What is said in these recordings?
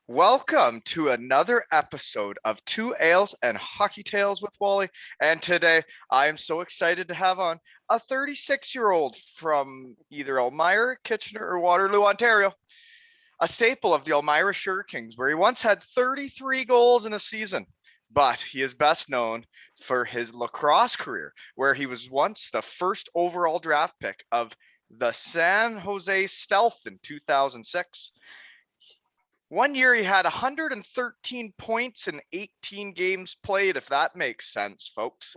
Welcome to another episode of Two Ales and Hockey Tales with Wally. And today I am so excited to have on a 36-year-old from either Elmira, Kitchener, or Waterloo, Ontario, a staple of the Elmira Sure Kings, where he once had 33 goals in a season. But he is best known for his lacrosse career, where he was once the first overall draft pick of the San Jose Stealth in 2006. One year he had 113 points in 18 games played, if that makes sense, folks.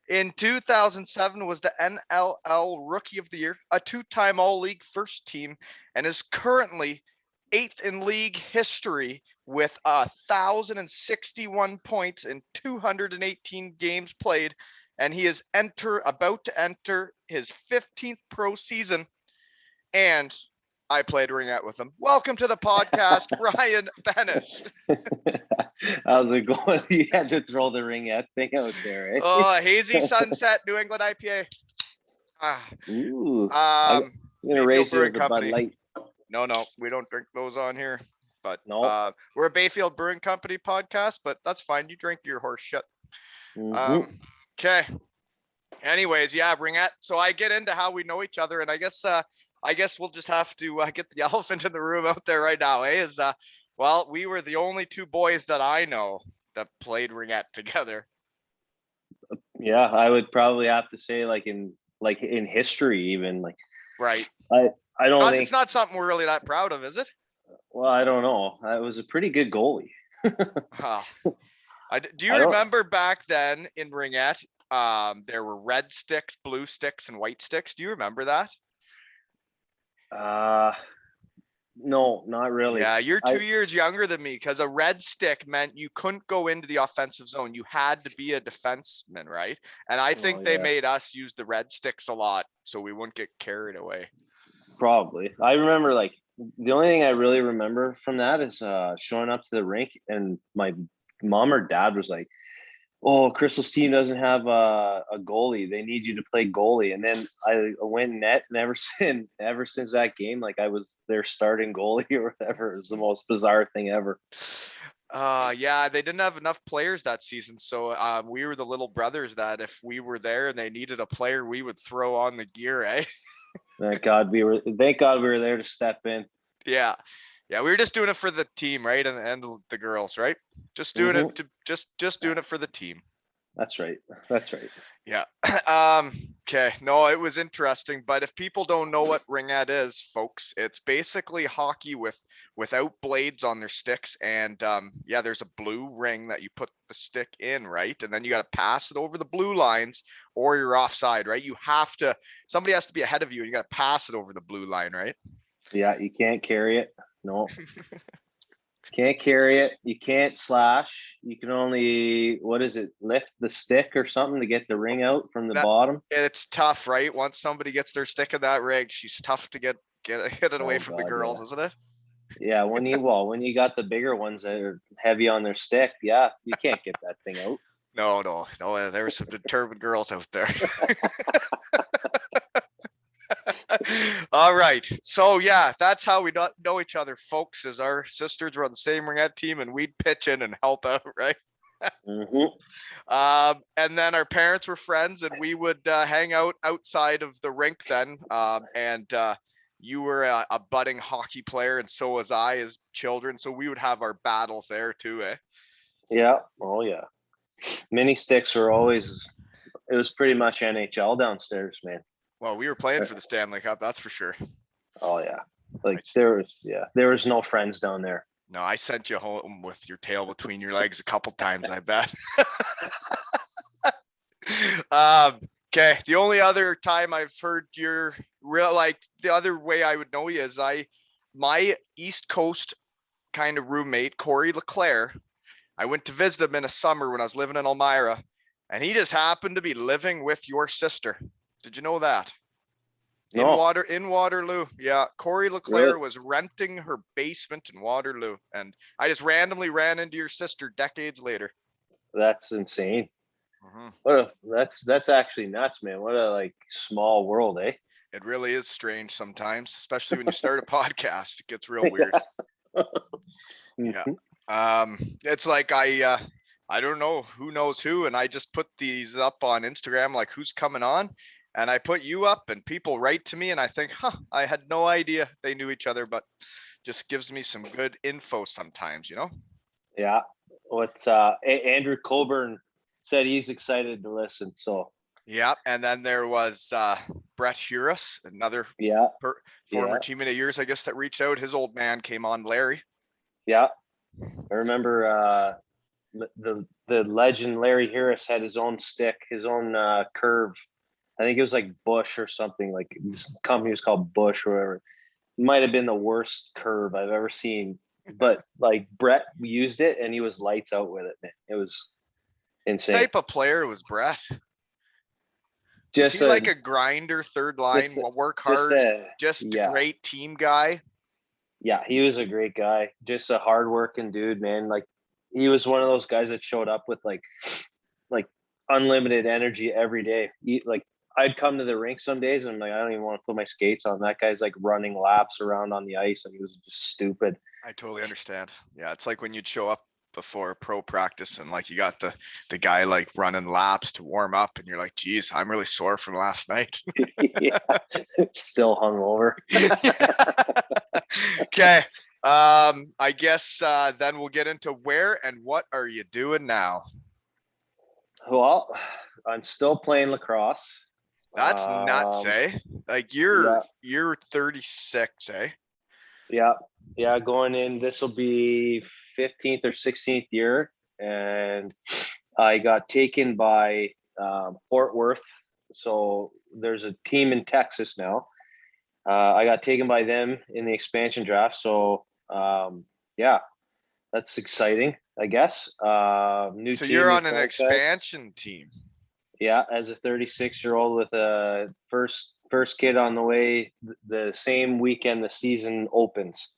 In 2007 was the NLL Rookie of the Year, a two-time All-League first team, and is currently eighth in league history with 1,061 points in 218 games played, and he is about to enter his 15th pro season, and I played Ringette with him. Welcome to the podcast, Ryan Benesch. How's it going? You had to throw the Ringette thing out there, eh? Oh, hazy sunset, New England IPA. Ooh, I'm gonna raise you with the Bud Light. No, we don't drink those on here. But no, we're a Bayfield Brewing Company podcast, but that's fine. You drink your horse shit. Okay. Anyways, yeah, Ringette. So I get into how we know each other, and I guess we'll just have to get the elephant in the room out there right now, well, we were the only two boys that I know that played Ringette together. Yeah, I would probably have to say like in history even, like, right. I don't think it's not something we're really that proud of, is it? Well, I don't know. I was a pretty good goalie. Do you remember back then in Ringette, there were red sticks, blue sticks, and white sticks? Do you remember that? No, not really. Yeah, you're 2 years younger than me, because a red stick meant you couldn't go into the offensive zone. You had to be a defenseman, right? And I think they made us use the red sticks a lot so we wouldn't get carried away. Probably. I remember, like, the only thing I really remember from that is showing up to the rink and my mom or dad was like, "Oh, Crystal's team doesn't have a goalie. They need you to play goalie." And then I went net, and ever since that game, like, I was their starting goalie or whatever. It was the most bizarre thing ever. Yeah, they didn't have enough players that season, so we were the little brothers that if we were there and they needed a player, we would throw on the gear, eh? Thank God we were there to step in. Yeah, we were just doing it for the team, right? And the girls, right? Just doing it to just doing it for the team. That's right. Yeah. Okay. No, it was interesting. But if people don't know what Ringette is, folks, it's basically hockey without blades on their sticks. And there's a blue ring that you put the stick in, right? And then you got to pass it over the blue lines, or you're offside, right? Somebody has to be ahead of you, and you got to pass it over the blue line, right? Yeah, you can't carry it. No. Can't carry it. You can't slash. You can only, lift the stick or something to get the ring out from the bottom. It's tough, right? Once somebody gets their stick in that rig, she's tough to get it away from the girls, isn't it? Yeah, when you got the bigger ones that are heavy on their stick, yeah, you can't get that thing out. No. There's some determined girls out there. All right. So yeah, that's how we know each other, folks, as our sisters were on the same Ringette team and we'd pitch in and help out, right? And then our parents were friends and we would hang out outside of the rink then. You were a budding hockey player and so was I as children. So we would have our battles there too, eh? Yeah. Oh yeah. Mini sticks were it was pretty much NHL downstairs, man. Well, we were playing for the Stanley Cup, that's for sure. Oh yeah. Like there was no friends down there. No, I sent you home with your tail between your legs a couple times, I bet. Okay. The only other time I've heard the other way I would know you is my East Coast kind of roommate, Corey LeClaire. I went to visit him in a summer when I was living in Elmira, and he just happened to be living with your sister. Did you know that? No. In Waterloo. Yeah. Corey LeClaire was renting her basement in Waterloo. And I just randomly ran into your sister decades later. That's insane. That's actually nuts, man. What a small world, eh? It really is strange sometimes, especially when you start a podcast. It gets real weird. Yeah. Mhm. It's like I don't know who knows who, and I just put these up on Instagram, like who's coming on, and I put you up, and people write to me, and I think, huh, I had no idea they knew each other, but just gives me some good info sometimes, you know? Yeah. What's Andrew Coburn said he's excited to listen. So Yeah. And then there was Brett Hurus, another yeah, former yeah, teammate of yours, I guess, that reached out. His old man came on, Larry. yeah. I remember the legend Larry Harris had his own stick, his own curve. I think it was like Bush or something. Like this company was called Bush or whatever. It might have been the worst curve I've ever seen. But like Brett used it and he was lights out with it. Man. It was insane. Type of player was Brett? Was Just he like a grinder, third line, just work just hard, just a yeah, great team guy? yeah, he was a great guy. Just a hardworking dude, man. Like he was one of those guys that showed up with like unlimited energy every day. Like I'd come to the rink some days and I'm like, I don't even want to put my skates on. That guy's like running laps around on the ice and he was just stupid. I totally understand. Yeah, it's like when you'd show up before pro practice and like you got the guy like running laps to warm up and you're like, geez, I'm really sore from last night. Yeah, still hungover. Okay. I guess then we'll get into where and what are you doing now? Well, I'm still playing lacrosse. That's nuts, eh? Like Yeah, you're 36, eh? yeah, yeah. Going in, this will be 15th or 16th year, and I got taken by Fort Worth. So there's a team in Texas now. I got taken by them in the expansion draft. So yeah, that's exciting, I guess. New So team, you're new on an franchise. expansion team. Yeah, as a 36-year-old with a first kid on the way, the same weekend the season opens.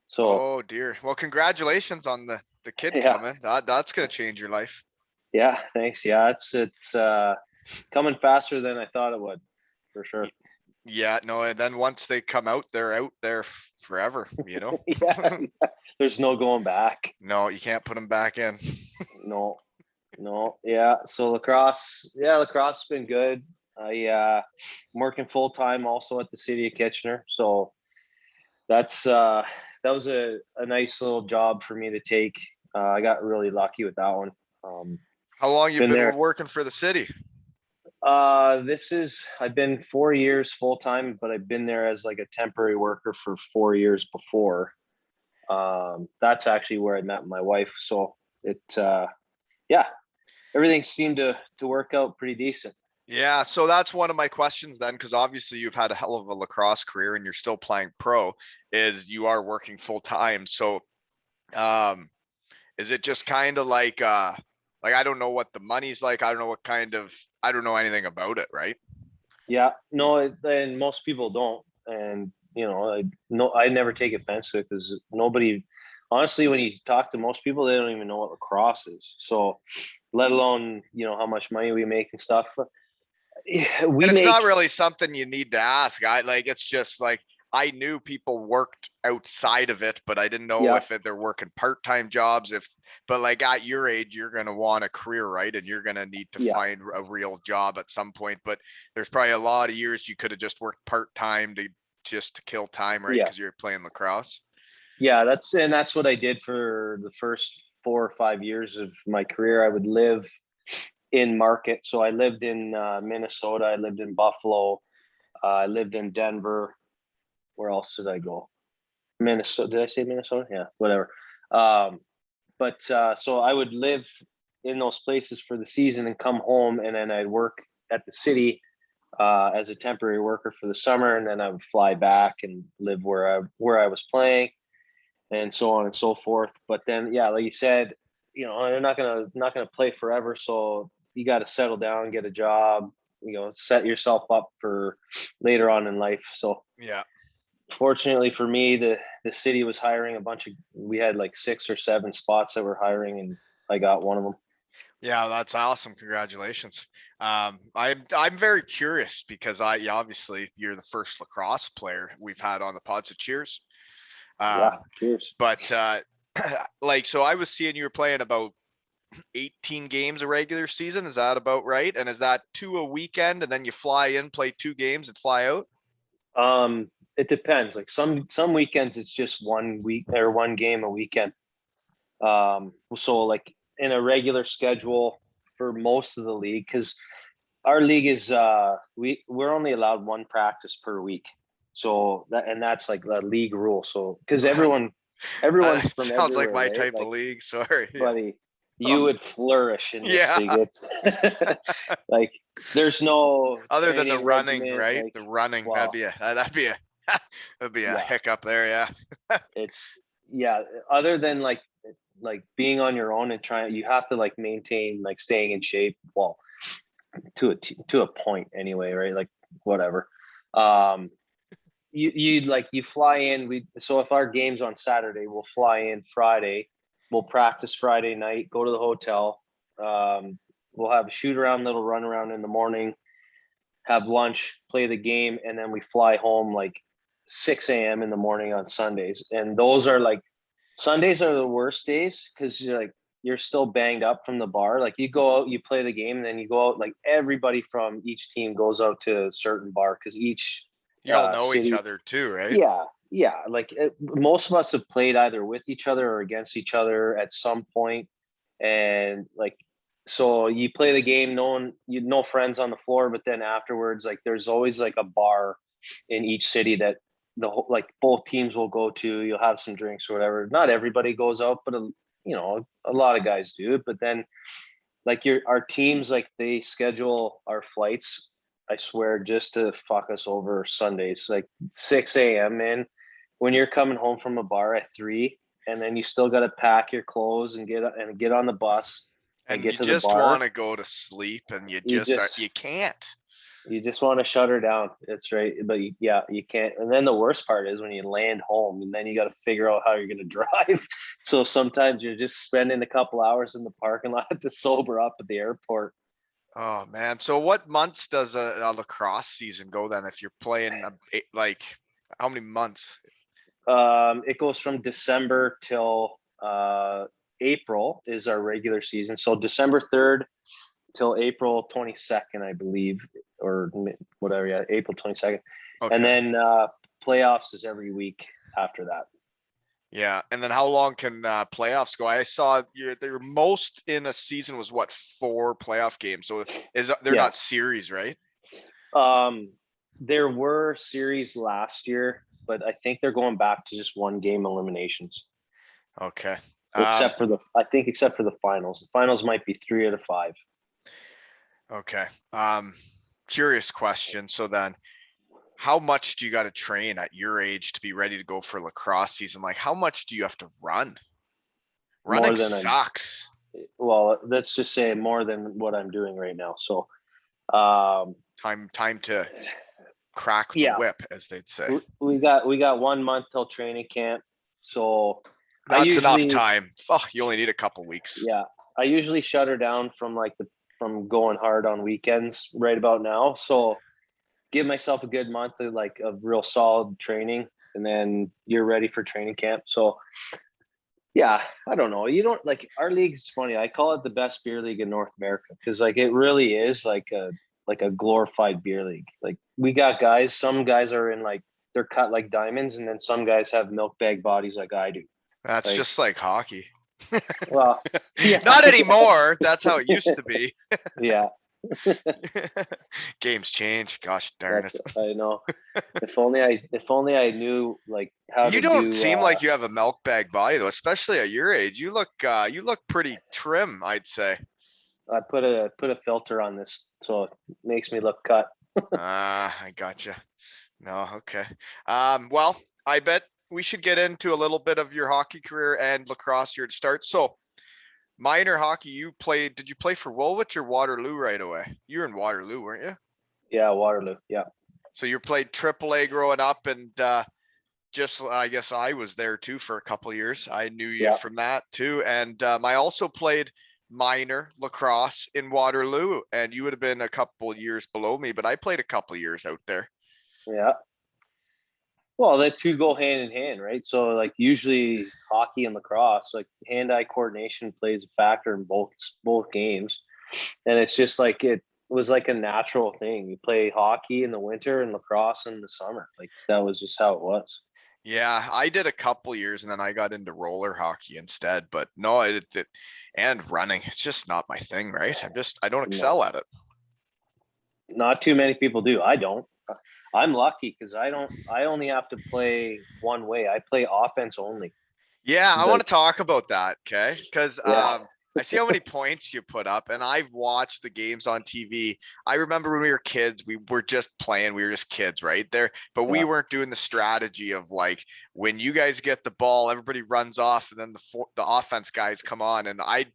So Oh dear. Well, congratulations on the kid yeah, coming. That's gonna change your life. yeah, thanks. Yeah, it's coming faster than I thought it would, for sure. Yeah, no, and then once they come out, they're out there forever, you know? Yeah, there's no going back. No, you can't put them back in. No, no, yeah. So lacrosse has been good. I'm working full time also at the city of Kitchener. So that's that was a nice little job for me to take. I got really lucky with that one. How long you Been been there. working for the city? I've been 4 years full time, but I've been there as like a temporary worker for 4 years before. That's actually where I met my wife. So yeah, everything seemed to work out pretty decent. Yeah, so that's one of my questions then, because obviously you've had a hell of a lacrosse career and you're still playing pro, is you are working full time. So um is it just kind of like I don't know what the money's like. I don't know what kind of I don't know anything about it, right? Yeah, no, and most people don't, and I never take offense to it because nobody, honestly, when you talk to most people, they don't even know what lacrosse is. So, let alone how much money we make and stuff. We And it's not make, really something you need to ask. I like it's just like I knew people worked outside of it, but I didn't know yeah, if they're working part-time jobs. But like at your age, you're going to want a career, right? And you're going to need to yeah, find a real job at some point. But there's probably a lot of years you could have just worked part-time to kill time, right? yeah, Because you're playing lacrosse. yeah. That's what I did for the first 4 or 5 years of my career. I would live in market, so I lived in Minnesota, I lived in Buffalo, I lived in Denver. Where else did I go? Minnesota. Did I say Minnesota? Yeah, whatever. Um, but so I would live in those places for the season and come home, and then I'd work at the city as a temporary worker for the summer, and then I would fly back and live where I was playing, and so on and so forth. But then, yeah, like you said, they're not gonna play forever, so you got to settle down, get a job, set yourself up for later on in life. So Yeah. fortunately for me, the city was hiring a bunch of. We had like 6 or 7 spots that were hiring, and I got one of them. Yeah, that's awesome. Congratulations. I'm very curious because obviously you're the first lacrosse player we've had on the pod, so cheers. Yeah, Um, cheers. but like, so I was seeing you were playing about 18 games a regular season. Is that about right? And is that 2 a weekend and then you fly in, play 2 games and fly out? It depends. Like some weekends it's just 1 week or 1 game a weekend. So like in a regular schedule for most of the league, because our league is we're only allowed 1 practice per week. So that's like the league rule. So because everyone's from Sounds like everywhere, my right? type of Like, league. Sorry. Yeah. buddy, you would flourish in this Yeah. league. It's like there's no Other than the training running, regiment. right? Like, The running, that'd well, be a that'd be a yeah, hiccup there. Yeah. it's yeah. Other than like being on your own and trying, you have to like maintain like staying in shape. Well, to a point anyway, right? Like whatever. Um, you fly in. So if our game's on Saturday, we'll fly in Friday. We'll practice Friday night. Go to the hotel. We'll have a shoot around, little run around in the morning. Have lunch, play the game, and then we fly home like 6 a.m. in the morning on Sundays. And those are like Sundays are the worst days because you're still banged up from the bar. Like you go out, you play the game, and then you go out. Like everybody from each team goes out to a certain bar because each You all know each city. other too, right? Yeah. Like most of us have played either with each other or against each other at some point, and like so you play the game, no friends on the floor, but then afterwards, like there's always like a bar in each city that like both teams will go to. You'll have some drinks or whatever. Not everybody goes out, but a lot of guys do. But then like our teams, like they schedule our flights, I swear, just to fuck us over Sundays, like 6 a.m. man. When you're coming home from a bar at 3, and then you still got to pack your clothes and get on the bus and And get you to the just want bar. to go to sleep and you You just are, just you can't. you just want to shut her down. That's right. But yeah, you can't. And then the worst part is when you land home and then you got to figure out how you're going to drive. So sometimes you're just spending a couple hours in the parking lot to sober up at the airport. Oh man. So what months does a lacrosse season go then if you're playing like how many months? It goes from December till April is our regular season. So December 3rd till April 22nd, I believe, or whatever. Yeah, April 22nd. And Okay. then playoffs is every week after that. Yeah. And then how long can playoffs go? I saw your most in a season was what, 4 playoff games. So they're Yeah. not series, right? There were series last year, but I think they're going back to just 1 game eliminations. Okay. Except for the finals. The finals might be 3 out of 5. Okay. Curious question. So then how much do you got to train at your age to be ready to go for lacrosse season? Like how much do you have to run? Running More than sucks. let's just say more than what I'm doing right now. So Time to crack the yeah, whip, as they'd say. we got 1 month till training camp. So That's enough time. Fuck, you only need a couple weeks. Yeah, I usually shut her down from going hard on weekends right about now. So give myself a good month of real solid training, and then you're ready for training camp. So yeah, I don't know. You don't like our league's funny. I call it the best beer league in North America because like it really is like a glorified beer league. Like we got guys, some guys are in like they're cut like diamonds, and then some guys have milk bag bodies like I do. That's Like, just like hockey. well, yeah, Not anymore. That's how it used to be. yeah. Games change. Gosh darn it. I know. If only I knew like how You to don't do. seem like you have a milk bag body though, especially at your age. You look pretty trim, I'd say. I put a filter on this, so it makes me look cut. I gotcha. No, okay. Well, I bet we should get into a little bit of your hockey career and lacrosse here to start. So, minor hockey, did you play for Woolwich or Waterloo right away? You were in Waterloo, weren't you? Yeah, Waterloo. Yeah. So you played AAA growing up, and just I guess I was there too for a couple of years. I knew you Yeah. from that too, and I also played minor lacrosse in Waterloo, and you would have been a couple years below me, but I played a couple of years out there. Yeah. Well, the two go hand in hand, right? So like usually hockey and lacrosse, like hand-eye coordination plays a factor in both games. And it's just like it was like a natural thing. You play hockey in the winter and lacrosse in the summer. Like that was just how it was. Yeah, I did a couple years and then I got into roller hockey instead. But no, it and running, it's just not my thing, right? I don't excel No, at it. not too many people do. I don't. I'm lucky because I only have to play one way. I play offense only. Yeah, I want Like, to talk about that, okay? Because yeah, I see how many points you put up, and I've watched the games on TV. I remember when we were kids, we were just playing, we were just kids, right there, but we yeah, weren't doing the strategy of like when you guys get the ball, everybody runs off, and then the offense guys come on. And I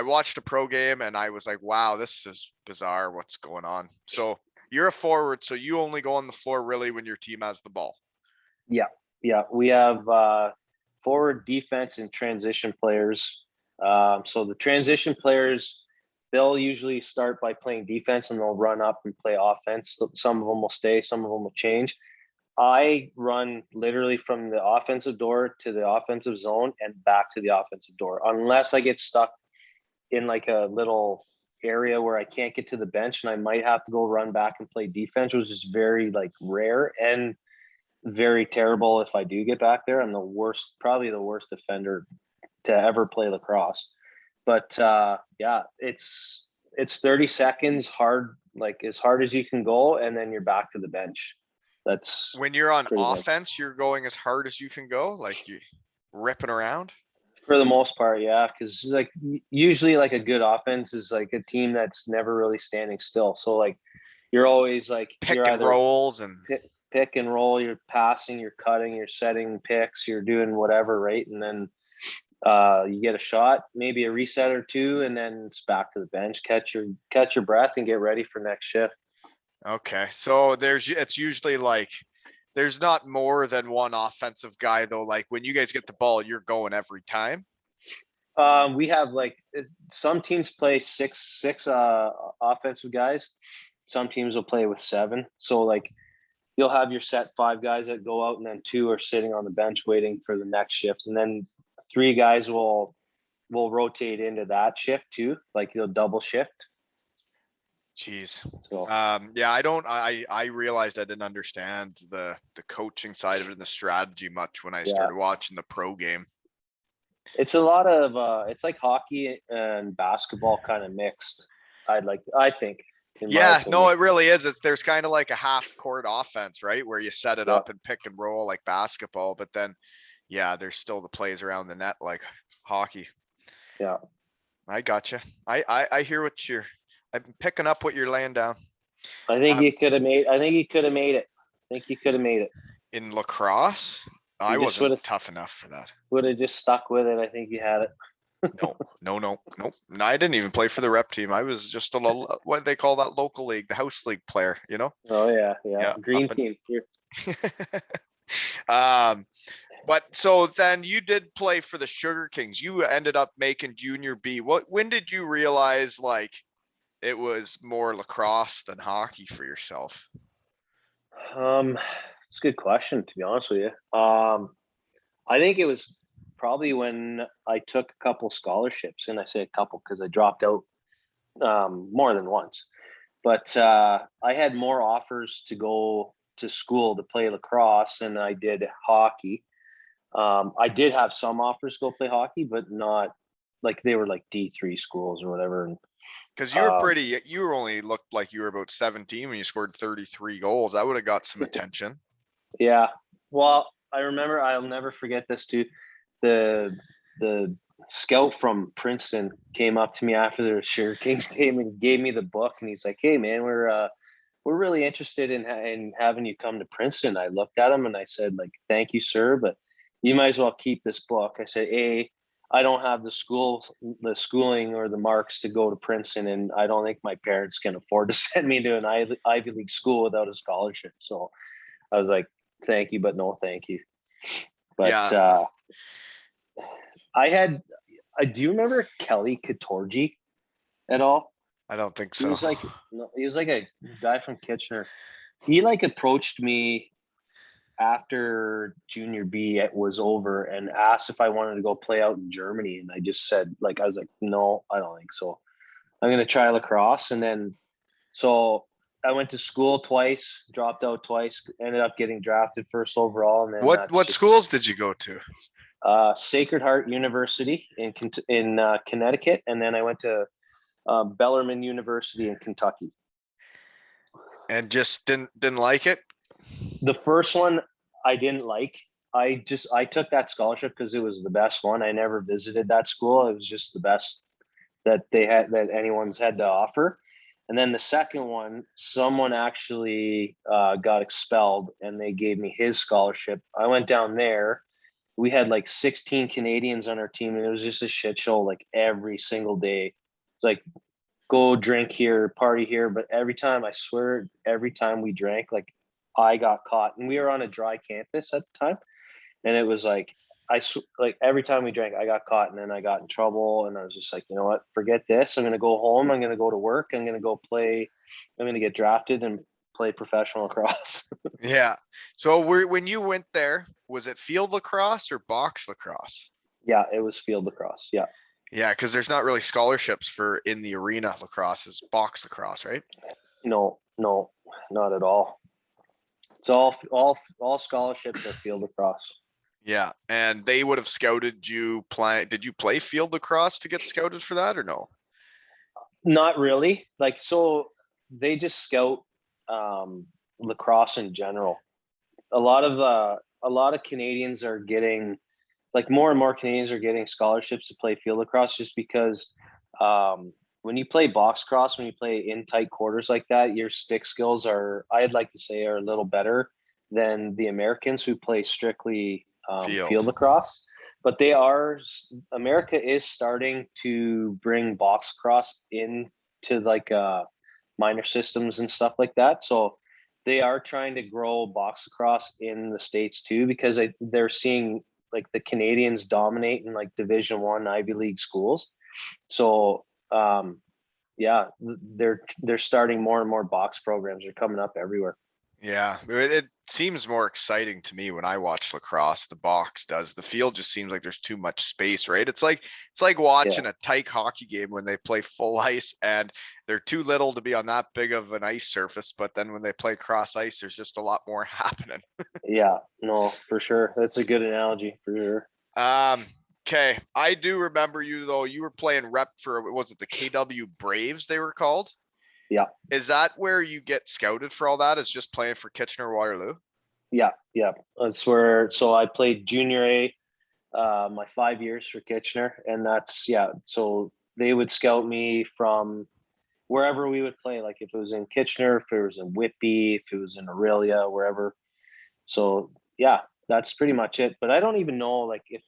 watched a pro game, and I was like, wow, this is bizarre. What's going on? So you're a forward, so you only go on the floor really when your team has the ball. yeah, yeah. We have forward, defense, and transition players. So the transition players, they'll usually start by playing defense and they'll run up and play offense. Some of them will stay, some of them will change. I run literally from the offensive door to the offensive zone and back to the offensive door, unless I get stuck in like a little area where I can't get to the bench and I might have to go run back and play defense, which is very like rare and very terrible if I do get back there. I'm the worst, probably the worst defender to ever play lacrosse. But yeah, it's 30 seconds hard, like as hard as you can go, and then you're back to the bench. That's When you're on pretty much offense, you're going as hard as you can go, like you ripping around. for the most part, yeah. Because like usually, like a good offense is like a team that's never really standing still. So like you're always like Pick you're and either rolls and pick and roll, you're passing, you're cutting, you're setting picks, you're doing whatever, right? And then you get a shot, maybe a reset or two, and then it's back to the bench. Catch your breath and get ready for next shift. okay. So it's usually like there's not more than one offensive guy though. Like when you guys get the ball, you're going every time. We have like some teams play six offensive guys. Some teams will play with seven. So like you'll have your set five guys that go out, and then two are sitting on the bench waiting for the next shift, and then three guys will rotate into that shift too. Like you'll double shift. Jeez. So Yeah, I realized I didn't understand the coaching side of it and the strategy much when I yeah, started watching the pro game. it's a lot of it's like hockey and basketball kind of mixed. I think in my Yeah, no, opinion. it really is. There's kind of like a half court offense, right? Where you set it Yeah, up and pick and roll like basketball, but then yeah, there's still the plays around the net like hockey. yeah. I gotcha. I hear what I'm picking up what you're laying down. I think Um, he could have made. I think he could have made it. I think he could have made it. in lacrosse, I He just wasn't would have tough enough for that. just stuck with it. I think he had it. No, no, no, no. No, I didn't even play for the rep team. I was just a little, what do they call that local league, the house league player, you know? Oh yeah, yeah. Yeah, Green up team. You're, and but so then you did play for the Sugar Kings. You ended up making junior B. When did you realize like it was more lacrosse than hockey for yourself? it's a good question to be honest with you. I think it was probably when I took a couple scholarships, and I say a couple because I dropped out more than once. But I had more offers to go to school to play lacrosse than I did hockey. I did have some offers to go play hockey, but not like they were like D3 schools or whatever. And Because you were only looked like you were about 17 when you scored 33 goals. That would have got some attention. yeah, well, I remember I'll never forget this too. The scout from Princeton came up to me after the Sugar Kings game and gave me the book, and he's like, "Hey man, we're really interested in having you come to Princeton." I looked at him and I said, like, "Thank you, sir, but you might as well keep this book." I said, I don't have the schooling or the marks to go to Princeton, and I don't think my parents can afford to send me to an Ivy League school without a scholarship. So I was like, thank you, but no thank you. But Yeah, I do you remember Kelly Katorji at all? I don't think He so. was like, no, he was like a guy from Kitchener. He like approached me after junior B it was over and asked if I wanted to go play out in Germany. And I just said, like, I was like, no, I don't think so. I'm going to try lacrosse. And then, so I went to school twice, dropped out twice, ended up getting drafted first overall. And then What schools did you go to? Sacred Heart University in Connecticut. And then I went to Bellarmine University in Kentucky. And just didn't like it? The first one I didn't like. I took that scholarship because it was the best one. I never visited that school. It was just the best that anyone's had to offer. And then the second one, someone actually got expelled and they gave me his scholarship. I went down there. We had like 16 Canadians on our team and it was just a shit show like every single day. It's like, go drink here, party here. But every time we drank, like I got caught, and we were on a dry campus at the time. And it was like, like every time we drank, I got caught and then I got in trouble. And I was just like, you know what, forget this. I'm going to go home. I'm going to go to work. I'm going to go play. I'm going to get drafted and play professional lacrosse. Yeah. So when you went there, was it field lacrosse or box lacrosse? Yeah, it was field lacrosse. Yeah. Yeah, because there's not really scholarships for in the arena lacrosse. It's box lacrosse, right? No, not at all. It's all scholarships are field lacrosse. Yeah, and they would have scouted you. Did you play field lacrosse to get scouted for that or no? Not really. Like, so they just scout lacrosse in general. A lot of Canadians are getting, like, more and more Canadians are getting scholarships to play field lacrosse just because when you play box cross, when you play in tight quarters like that, your stick skills I'd like to say, are a little better than the Americans who play strictly field lacrosse. But America is starting to bring box cross into like minor systems and stuff like that. So they are trying to grow box lacrosse in the States too, because they're seeing like the Canadians dominate in like Division I Ivy League schools. So yeah, they're starting more and more box programs. They're coming up everywhere. Yeah, it seems more exciting to me when I watch lacrosse. The box does. The field just seems like there's too much space, right? It's like watching a tight hockey game when they play full ice and they're too little to be on that big of an ice surface. But then when they play cross ice, there's just a lot more happening. Yeah, no, for sure. That's a good analogy for sure. Okay. I do remember you though. You were playing rep for, was it the KW Braves they were called? Yeah. Is that where you get scouted for all that? Is just playing for Kitchener-Waterloo? Yeah. That's where, so I played junior A my 5 years for Kitchener, and that's, yeah. So they would scout me from wherever we would play, like if it was in Kitchener, if it was in Whitby, if it was in Aurelia, wherever. So yeah, that's pretty much it. But I don't even know like if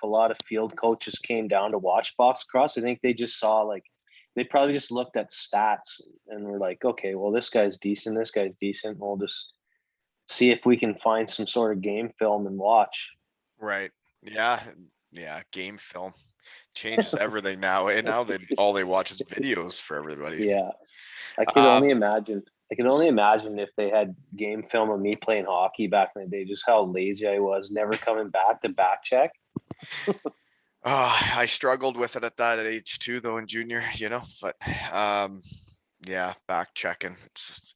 a lot of field coaches came down to watch box cross. I think they just saw, like, they probably just looked at stats and were like, okay, well, this guy's decent. We'll just see if we can find some sort of game film and watch. Right. Yeah. Yeah. Game film changes everything now. And now all they watch is videos for everybody. Yeah. I could only imagine if they had game film of me playing hockey back in the day, just how lazy I was, never coming back to back check. I struggled with it at that age too, though, in junior, but yeah, back checking. It's just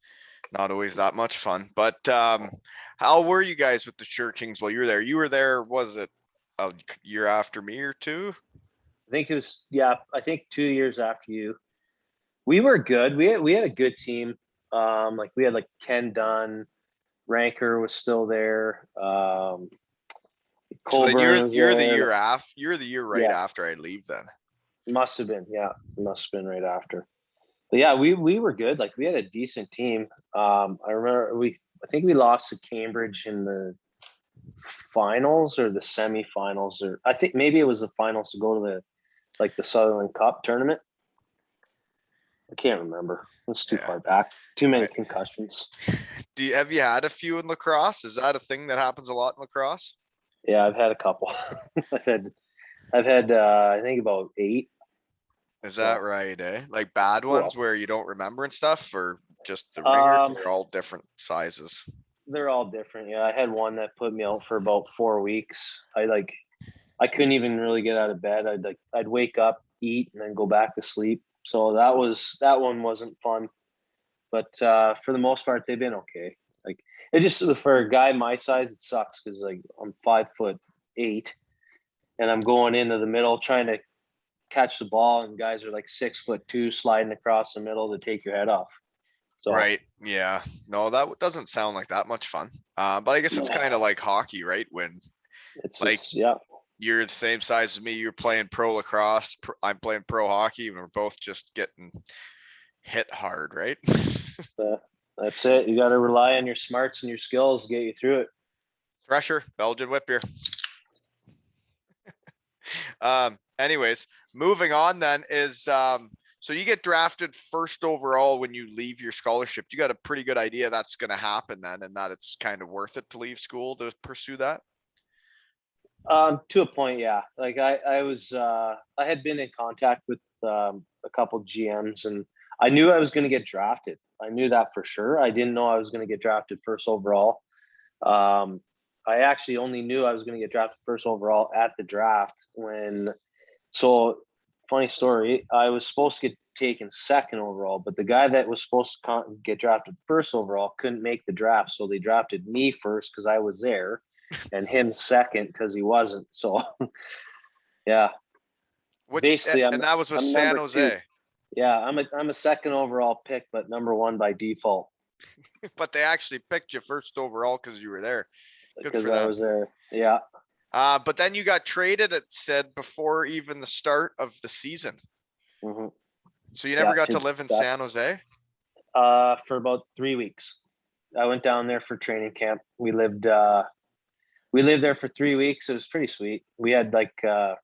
not always that much fun. But how were you guys with the Sure Kings while you were there? You were there, was it a year after me or two? I think it was, yeah, I think 2 years after you. We were good. We had a good team. Like we had like Ken Dunn, Ranker was still there. So then Colburn you're the year after, you're the year right after I leave then. Must have been, yeah. Must have been right after. But yeah, we were good. Like we had a decent team. I remember I think we lost to Cambridge in the finals or the semifinals, or I think maybe it was the finals to go to the Sutherland Cup tournament. I can't remember. It's too far back. Too many concussions. Have you had a few in lacrosse? Is that a thing that happens a lot in lacrosse? Yeah, I've had a couple. I've had I think about 8. Is that right, eh? Like bad ones where you don't remember and stuff, or just the ringers are all different sizes? they're all different. Yeah, I had one that put me out for about 4 weeks. I couldn't even really get out of bed. I'd wake up, eat, and then go back to sleep. So that one wasn't fun. But for the most part, they've been okay. Like it just for a guy my size, it sucks because like I'm 5'8", and I'm going into the middle trying to catch the ball, and guys are like 6'2" sliding across the middle to take your head off. So Right. Yeah. No, that doesn't sound like that much fun. But I guess it's kind of like hockey, right? When it's like just yeah. you're the same size as me, you're playing pro lacrosse, I'm playing pro hockey, and we're both just getting hit hard, right? That's it. You got to rely on your smarts and your skills to get you through it. Pressure, Belgian whip beer. Anyways, moving on then is so you get drafted first overall when you leave your scholarship. You got a pretty good idea that's going to happen then, and that it's kind of worth it to leave school to pursue that. To a point, yeah. Like I had been in contact with a couple GMs, and I knew I was going to get drafted. I knew that for sure. I didn't know I was going to get drafted first overall. I actually only knew I was going to get drafted first overall at the draft so funny story. I was supposed to get taken second overall, but the guy that was supposed to get drafted first overall couldn't make the draft. So they drafted me first because I was there and him second because he wasn't. So yeah, basically and that was with I'm San number Jose. 2. Yeah, I'm a second overall pick, but number 1 by default. But they actually picked you first overall because you were there. Good because for them. I was there. Yeah. But then you got traded, it said, before even the start of the season. Mm-hmm. So you never got to live in San Jose? For about 3 weeks. I went down there for training camp. We lived there for 3 weeks. It was pretty sweet. We had like our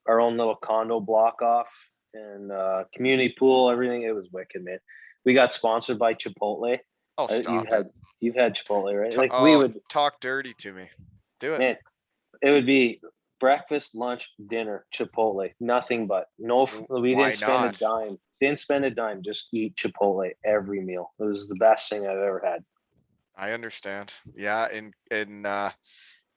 own little condo block off and community pool, everything. It was wicked, man. We got sponsored by Chipotle. Oh, stop it. You've had Chipotle, right? Like we would talk dirty to me. Do it. Man, it would be breakfast, lunch, dinner, Chipotle, nothing but we Why didn't spend not? a dime. Didn't spend a dime, just eat Chipotle every meal. It was the best thing I've ever had. I understand. Yeah,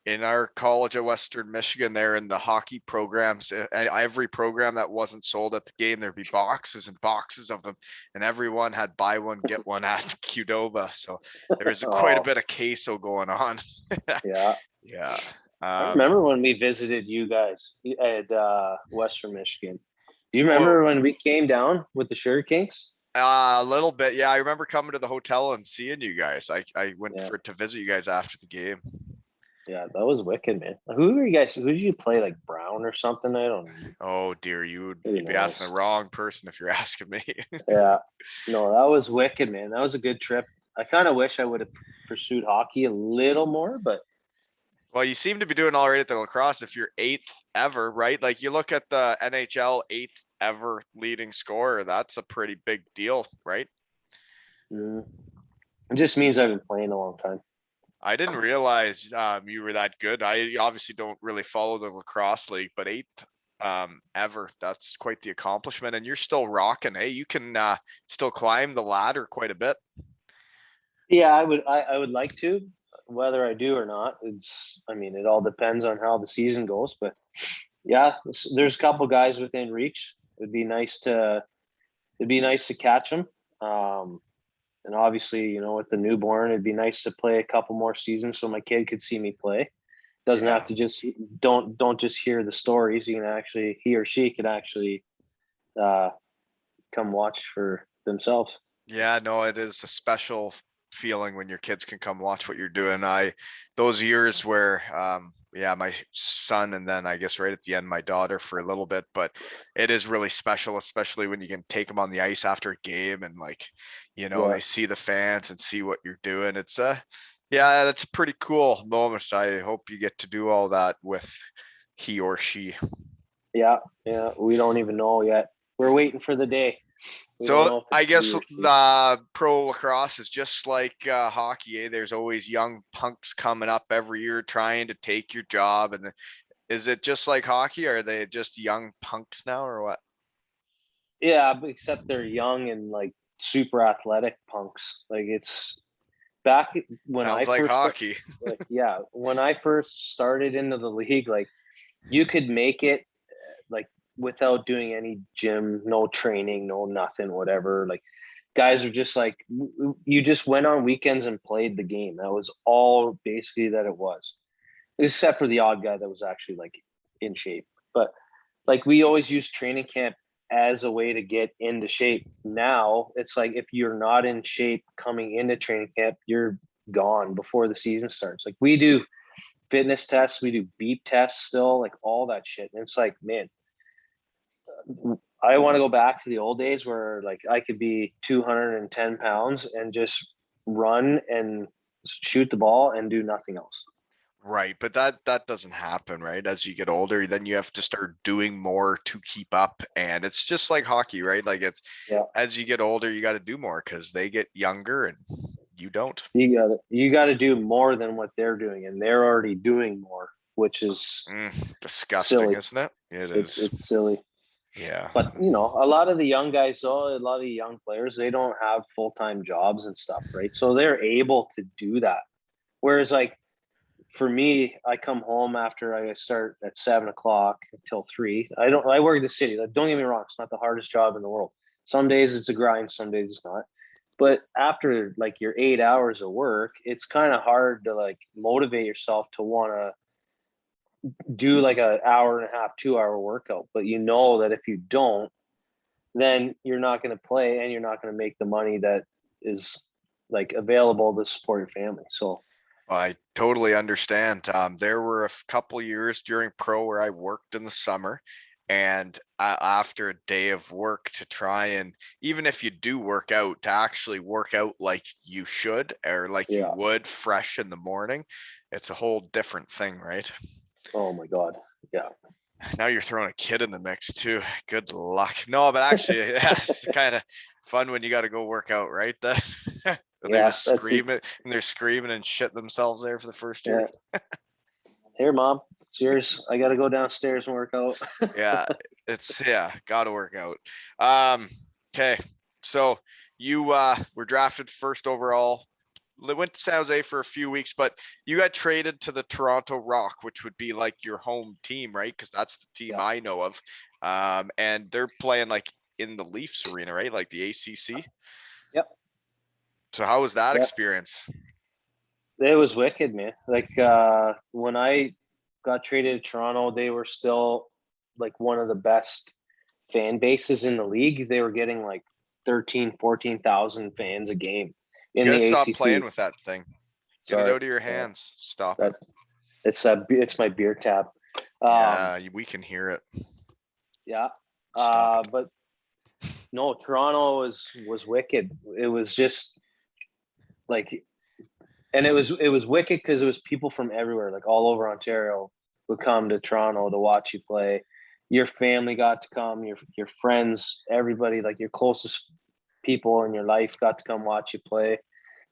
in our college at Western Michigan, there in the hockey programs, every program that wasn't sold at the game, there'd be boxes and boxes of them, and everyone had buy one get one at Qdoba. So there was quite a bit of queso going on. Yeah, yeah. I remember when we visited you guys at Western Michigan. Do you remember when we came down with the Sugar Kings? A little bit, yeah. I remember coming to the hotel and seeing you guys. I went to visit you guys after the game. Yeah, that was wicked, man. Who were you guys? Who did you play? Like Brown or something? I don't know. Oh dear, you'd be asking the wrong person if you're asking me. Yeah, no, that was wicked, man. That was a good trip. I kind of wish I would have pursued hockey a little more, but well, you seem to be doing all right at the lacrosse if you're 8th ever, right? Like you look at the NHL 8th ever leading scorer, that's a pretty big deal, right? it just means I've been playing a long time. I didn't realize you were that good. I obviously don't really follow the lacrosse league, but 8th ever, that's quite the accomplishment. And you're still rocking. Hey, you can still climb the ladder quite a bit. Yeah, I would like to. Whether I do or not, it all depends on how the season goes. But yeah, there's a couple guys within reach. It'd be nice to catch them. And obviously, with the newborn, it'd be nice to play a couple more seasons so my kid could see me play. Doesn't have to just don't just hear the stories. He or she can actually come watch for themselves. Yeah, no, it is a special feeling when your kids can come watch what you're doing. Those years where my son, and then I guess right at the end my daughter for a little bit, but it is really special, especially when you can take them on the ice after a game and they see the fans and see what you're doing. It's that's a pretty cool moment. I hope you get to do all that with he or she. Yeah, we don't even know yet. We're waiting for the day. So I guess the pro lacrosse is just like hockey. There's always young punks coming up every year trying to take your job. And is it just like hockey? Or are they just young punks now or what? Yeah, except they're young and like super athletic punks. Like back when I Sounds like first hockey. like when I first started into the league, like you could make it like without doing any gym, no training, no nothing, whatever. Like guys are just like you just went on weekends and played the game. That was all basically that it was, except for the odd guy that was actually like in shape. But like we always use training camp as a way to get into shape. Now it's like if you're not in shape coming into training camp, you're gone before the season starts. Like we do fitness tests, we do beep tests still, like all that shit. And it's like, man, I want to go back to the old days where like I could be 210 pounds and just run and shoot the ball and do nothing else. Right, but that doesn't happen, right? As you get older, then you have to start doing more to keep up, and it's just like hockey, right? Like it's Yeah. as you get older, you got to do more because they get younger and you don't. You got to do more than what they're doing, and they're already doing more, which is Disgusting, silly. isn't it? It It's is. it's silly. Yeah. But a lot of the young guys, though, a lot of the young players, they don't have full-time jobs and stuff, right? So they're able to do that. Whereas, like for me, I come home after I start at 7 o'clock until 3. I work in the city. Like, don't get me wrong, it's not the hardest job in the world. Some days it's a grind, some days it's not. But after like your 8 hours of work, it's kind of hard to like motivate yourself to want to do like an hour and a half, 2 hour workout. But you know that if you don't, then you're not going to play and you're not going to make the money that is like available to support your family. So I totally understand. There were a couple years during pro where I worked in the summer, and after a day of work to try and even if you do work out, to actually work out like you should or like you yeah. would fresh in the morning, it's a whole different thing, right? Oh my God. Yeah. Now you're throwing a kid in the mix too. Good luck. No, but actually, yeah, it's kind of fun when you got to go work out, right? They're Yeah. just That's it. screaming and they're screaming and shit themselves there for the first year. Yeah. Here, mom, it's yours. I got to go downstairs and work out. Yeah, got to work out. Okay, so you were drafted first overall. Went to San Jose for a few weeks, but you got traded to the Toronto Rock, which would be like your home team, right? Because that's the team Yeah. I know of. And they're playing like in the Leafs arena, right? Like the ACC. Yep. So how was that Yeah. experience? It was wicked, man. Like when I got traded to Toronto, they were still like one of the best fan bases in the league. They were getting like 13, 14,000 fans a game You in gotta the stop playing ACC. with that thing. Get it Sorry. out of your hands. Stop it. That it's my beer tap. Yeah, we can hear it. Yeah. Stop it. But no, Toronto was wicked. It was just like, and it was wicked because it was people from everywhere, like all over Ontario, would come to Toronto to watch you play. Your family got to come, your friends, everybody, like your closest people in your life got to come watch you play.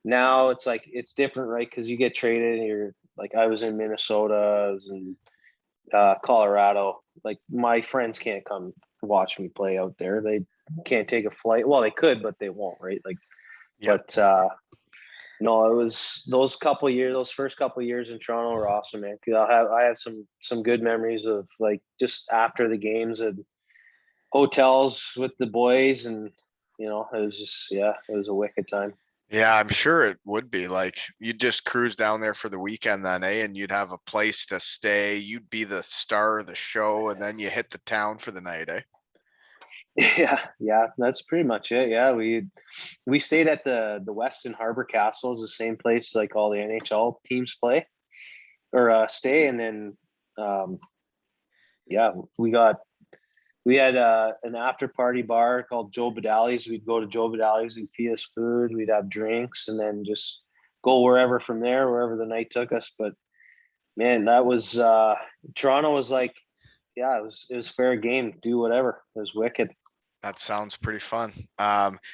Now it's like it's different, right? Because you get traded, and you're like, I was in Minnesota, I was in Colorado. Like my friends can't come watch me play out there. They can't take a flight. Well, they could, but they won't, right? Like, Yep. but no, it was those couple years, those first couple years in Toronto were awesome, man. Cause I had some good memories of like just after the games and hotels with the boys, and it was just it was a wicked time. Yeah, I'm sure it would be like you'd just cruise down there for the weekend then, eh? And you'd have a place to stay. You'd be the star of the show, and then you hit the town for the night, eh? Yeah, that's pretty much it. Yeah, we stayed at the Weston Harbor Castle, is the same place like all the NHL teams play or stay, and then um, yeah, we had an after party bar called Joe Badali's. We'd go to Joe Badali's, he'd feed us food, we'd have drinks, and then just go wherever from there, wherever the night took us. But man, that was Toronto was like, yeah, it was fair game, do whatever. It was wicked. That sounds pretty fun.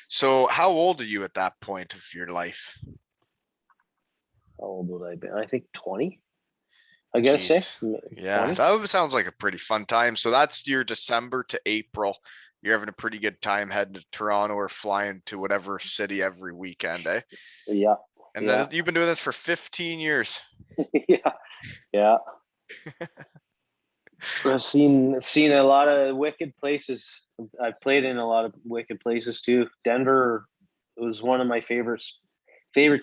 So how old are you at that point of your life? How old would I be? I think 20. I gotta say Jeez. Yeah, 20. that sounds like a pretty fun time. So that's your December to April. You're having a pretty good time heading to Toronto or flying to whatever city every weekend, eh? Yeah, And Yeah. then you've been doing this for 15 years. Yeah. Yeah. I've seen a lot of wicked places. I've played in a lot of wicked places too. Denver was one of my favorite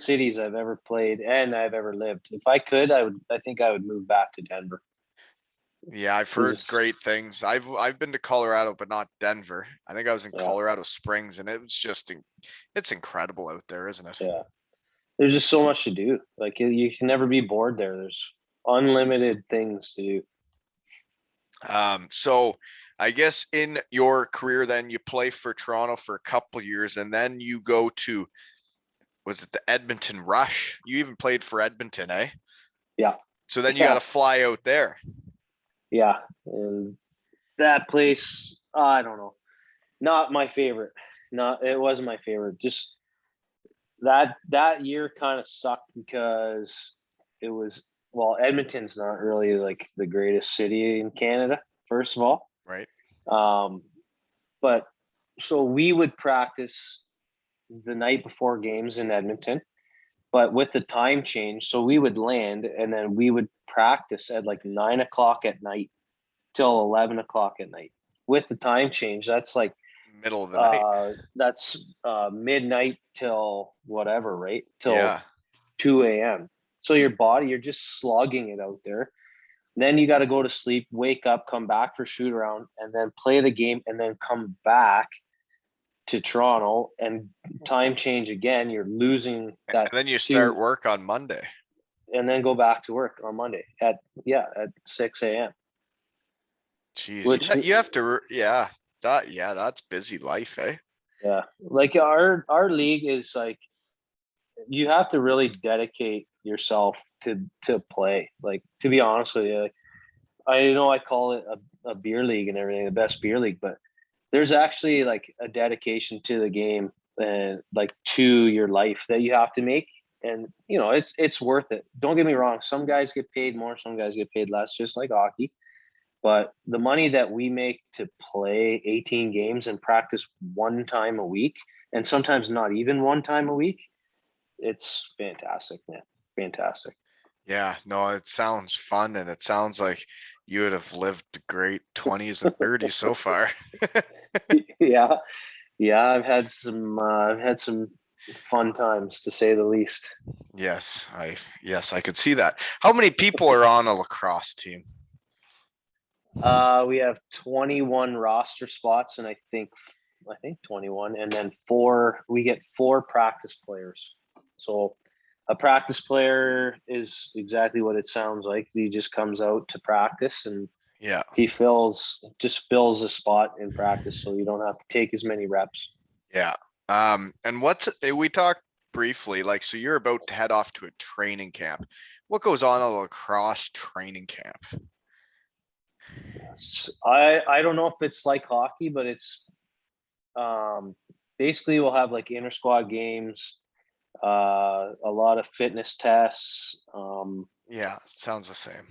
cities I've ever played and I've ever lived. If I could, I think I would move back to Denver. Yeah, I've heard great things. I've been to Colorado, but not Denver. I think I was in Yeah. Colorado Springs, and it was just it's incredible out there, isn't it? Yeah. There's just so much to do. Like you can never be bored there. There's unlimited things to do. So I guess in your career, then you play for Toronto for a couple years, and then you go to, was it the Edmonton Rush? You even played for Edmonton, eh? Yeah. So then you got Yeah. to fly out there. Yeah. And that place, I don't know. Not my favorite. Not it wasn't my favorite. Just that year kind of sucked because it was Edmonton's not really like the greatest city in Canada, first of all. Right. But so we would practice the night before games in Edmonton, but with the time change, so we would land and then we would practice at like 9 o'clock at night till 11 o'clock at night. With the time change, that's like middle of the night. That's midnight till whatever, right? Till 2 a.m. So your body, you're just slugging it out there. Then you got to go to sleep, wake up, come back for shoot around, and then play the game, and then come back to Toronto and time change again. You're losing that. And then you start work on Monday. And then go back to work on Monday at 6 a.m. Jeez, which you have to, that's busy life, eh? Yeah, like our league is like you have to really dedicate yourself to play. Like, to be honest with you, like, I know I call it a beer league and everything, the best beer league, but there's actually like a dedication to the game and like to your life that you have to make. And you know, it's worth it. Don't get me wrong. Some guys get paid more, some guys get paid less, just like hockey. But the money that we make to play 18 games and practice one time a week, and sometimes not even one time a week, it's fantastic, man. Fantastic. Yeah, no, it sounds fun, and it sounds like you would have lived great 20s and 30s so far. Yeah. I've had some fun times, to say the least. Yes, I could see that. How many people are on a lacrosse team? We have 21 roster spots, and I think 21, and then we get 4 practice players. So a practice player is exactly what it sounds like. He just comes out to practice, and he fills the spot in practice, so you don't have to take as many reps. Yeah. And we talked briefly, like, so you're about to head off to a training camp. What goes on a lacrosse training camp? I don't know if it's like hockey, but it's basically we'll have like inter squad games, a lot of fitness tests. Sounds the same.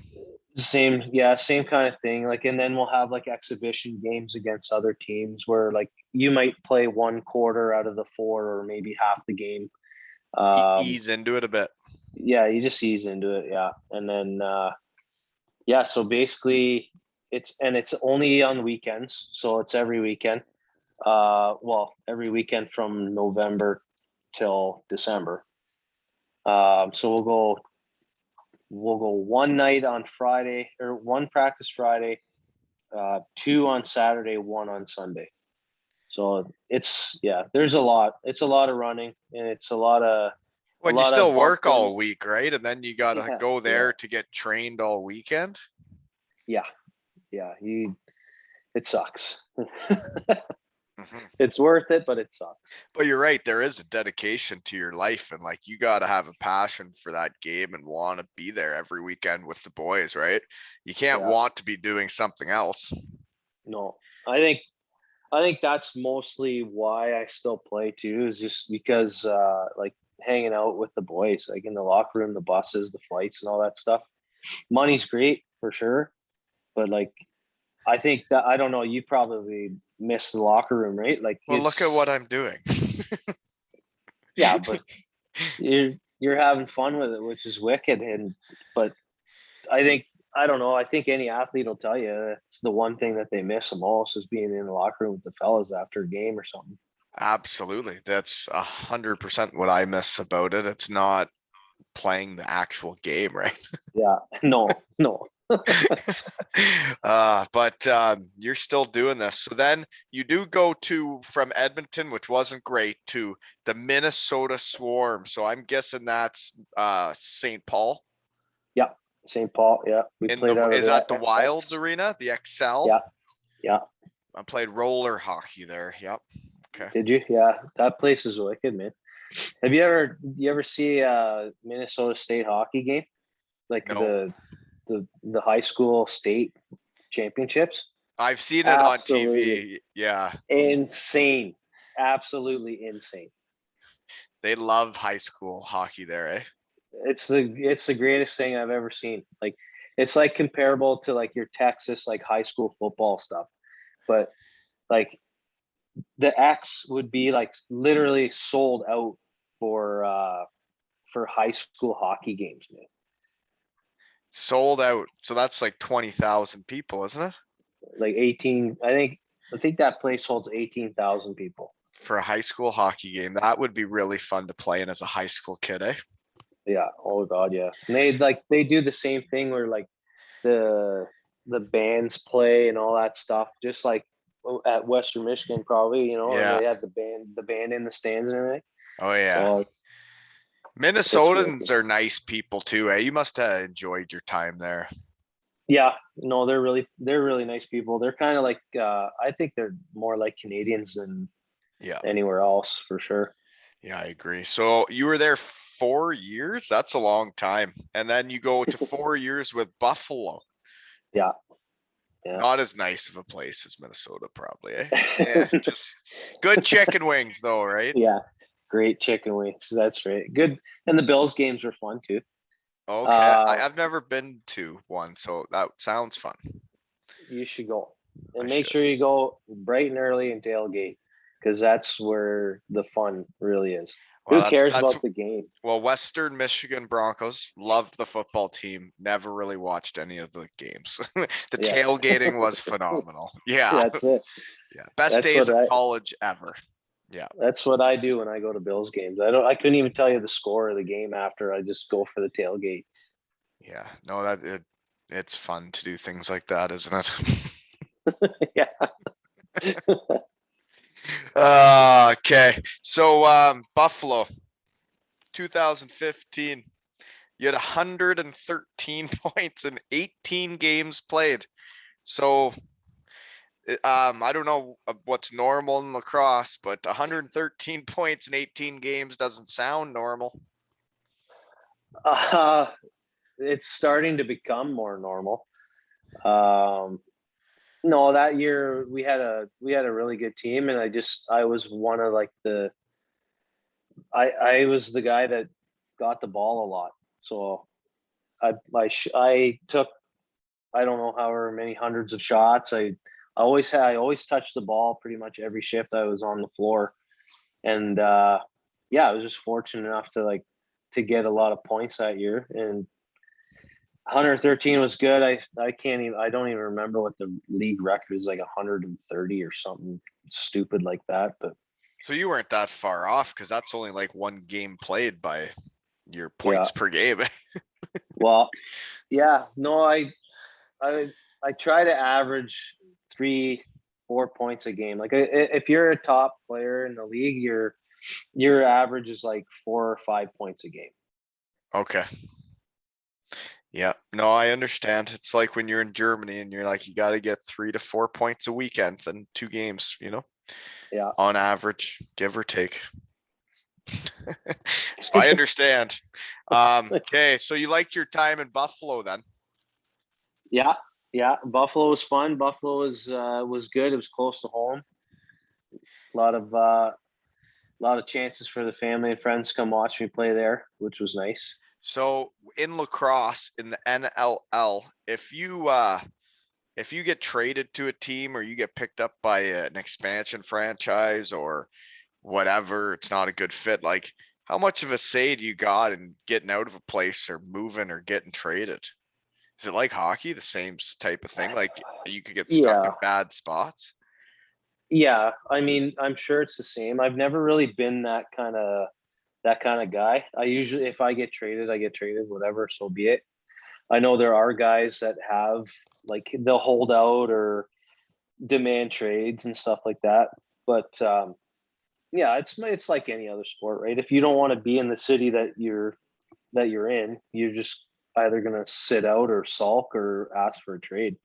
Same kind of thing. Like, and then we'll have like exhibition games against other teams where like you might play 1 quarter out of the 4 or maybe half the game. Ease into it a bit. Yeah, you just ease into it. Yeah, and then so basically it's only on weekends, so it's every weekend. Every weekend from November till December. So we'll go one night on Friday, or one practice Friday, 2 on Saturday, 1 on Sunday. So it's a lot of running, and it's a lot of. When you still work all week, right? And then you gotta go there to get trained all weekend. Yeah. It sucks. It's worth it, but it sucks. But you're right, there is a dedication to your life, and like you got to have a passion for that game and want to be there every weekend with the boys, right? You can't want to be doing something else. No, I think that's mostly why I still play too, is just because like hanging out with the boys, like in the locker room, the buses, the flights, and all that stuff. Money's great for sure, but like I think that, I don't know, you probably miss the locker room, right? Like, well, look at what I'm doing. Yeah, but you're having fun with it, which is wicked. But I think, I don't know. I think any athlete will tell you it's the one thing that they miss the most is being in the locker room with the fellas after a game or something. Absolutely. That's 100% what I miss about it. It's not playing the actual game, right? Yeah. No, no. But you're still doing this. So then you do go to from Edmonton, which wasn't great, to the Minnesota Swarm. So I'm guessing that's St. Paul. Yeah. St. Paul. Yeah. We In the played out of is that the the Wilds X. Arena, the XL? Yeah. Yeah. I played roller hockey there. Yep. Okay. Did you? Yeah. That place is wicked, man. You ever see a Minnesota State hockey game? Like No, the high school state championships? I've seen it on Absolutely TV. Yeah, insane. Absolutely insane. they love high school hockey there, eh? It's the greatest thing I've ever seen. Like it's like comparable to like your Texas like high school football stuff. But like the X would be like literally sold out for high school hockey games, man. Sold out. So that's like 20,000 people, isn't it? Like 18, I think that place holds 18,000 people. For a high school hockey game. That would be really fun to play in as a high school kid, eh? Yeah. Oh god, yeah. And they do the same thing where like the the bands play and all that stuff, just like at Western Michigan, probably, and Yeah. they had the band in the stands and everything. Oh yeah. Oh, it's Minnesotans wicked. are nice people too, eh? You must have enjoyed your time there. Yeah, no, they're really nice people. They're kind of like I think they're more like Canadians than Yeah. anywhere else for sure. Yeah, I agree. So you were there 4 years? That's a long time. And then you go to 4 years with Buffalo. Yeah, yeah. Not as nice of a place as Minnesota, probably, eh? Yeah, just good chicken wings though, right? Yeah, great chicken wings. That's right. Good, and the Bills games were fun too. Okay. Uh, I've never been to one, so that sounds fun. you should go I and make should. sure you go bright and early and tailgate because that's where the fun really is. Well, Who that's cares that's about the game? well, Western Michigan Broncos loved the football team. Never really watched any of the games. The Yeah, tailgating was phenomenal. Yeah. that's it. Yeah. Best That's days what of I. college ever. Yeah. That's what I do when I go to Bills games. I couldn't even tell you the score of the game after. I just go for the tailgate. Yeah. No, it's fun to do things like that, isn't it? Yeah. Okay. So Buffalo, 2015. You had 113 points in 18 games played. So I don't know what's normal in lacrosse, but 113 points in 18 games doesn't sound normal. Uh, it's starting to become more normal. Um, no, that year we had a really good team, and I was one of like I was the guy that got the ball a lot. So I took, I don't know, however many hundreds of shots. I always touched the ball pretty much every shift I was on the floor, and yeah, I was just fortunate enough to get a lot of points that year, and 113 was good. I don't even remember what the league record is, like 130 or something stupid like that. But So you weren't that far off because that's only like one game played by your yeah, points per game. well, yeah, no, I I try to average 3-4 points a game. Like if you're a top player in the league, your average is like 4 or 5 points a game. Okay. Yeah. No, I understand. It's like when you're in Germany and you're like, you got to get 3 to 4 points a weekend than 2 games, Yeah. on average, give or take. So I understand. Okay. So you liked your time in Buffalo then? Yeah, yeah. Buffalo was fun. Buffalo was good. It was close to home. A lot of chances for the family and friends to come watch me play there, which was nice. So in lacrosse in the NLL, if you get traded to a team or you get picked up by an expansion franchise or whatever, it's not a good fit. Like, How much of a say do you got in getting out of a place or moving or getting traded? Is it like hockey, the same type of thing? Like you could get stuck Yeah. in bad spots? Yeah. I mean, I'm sure it's the same. I've never really been that kind of guy. I usually, if I get traded, I get traded, whatever, so be it. I know there are guys that have like they'll hold out or demand trades and stuff like that. But yeah, it's like any other sport, right? If you don't want to be in the city that you're in, you're just either gonna sit out or sulk or ask for a trade.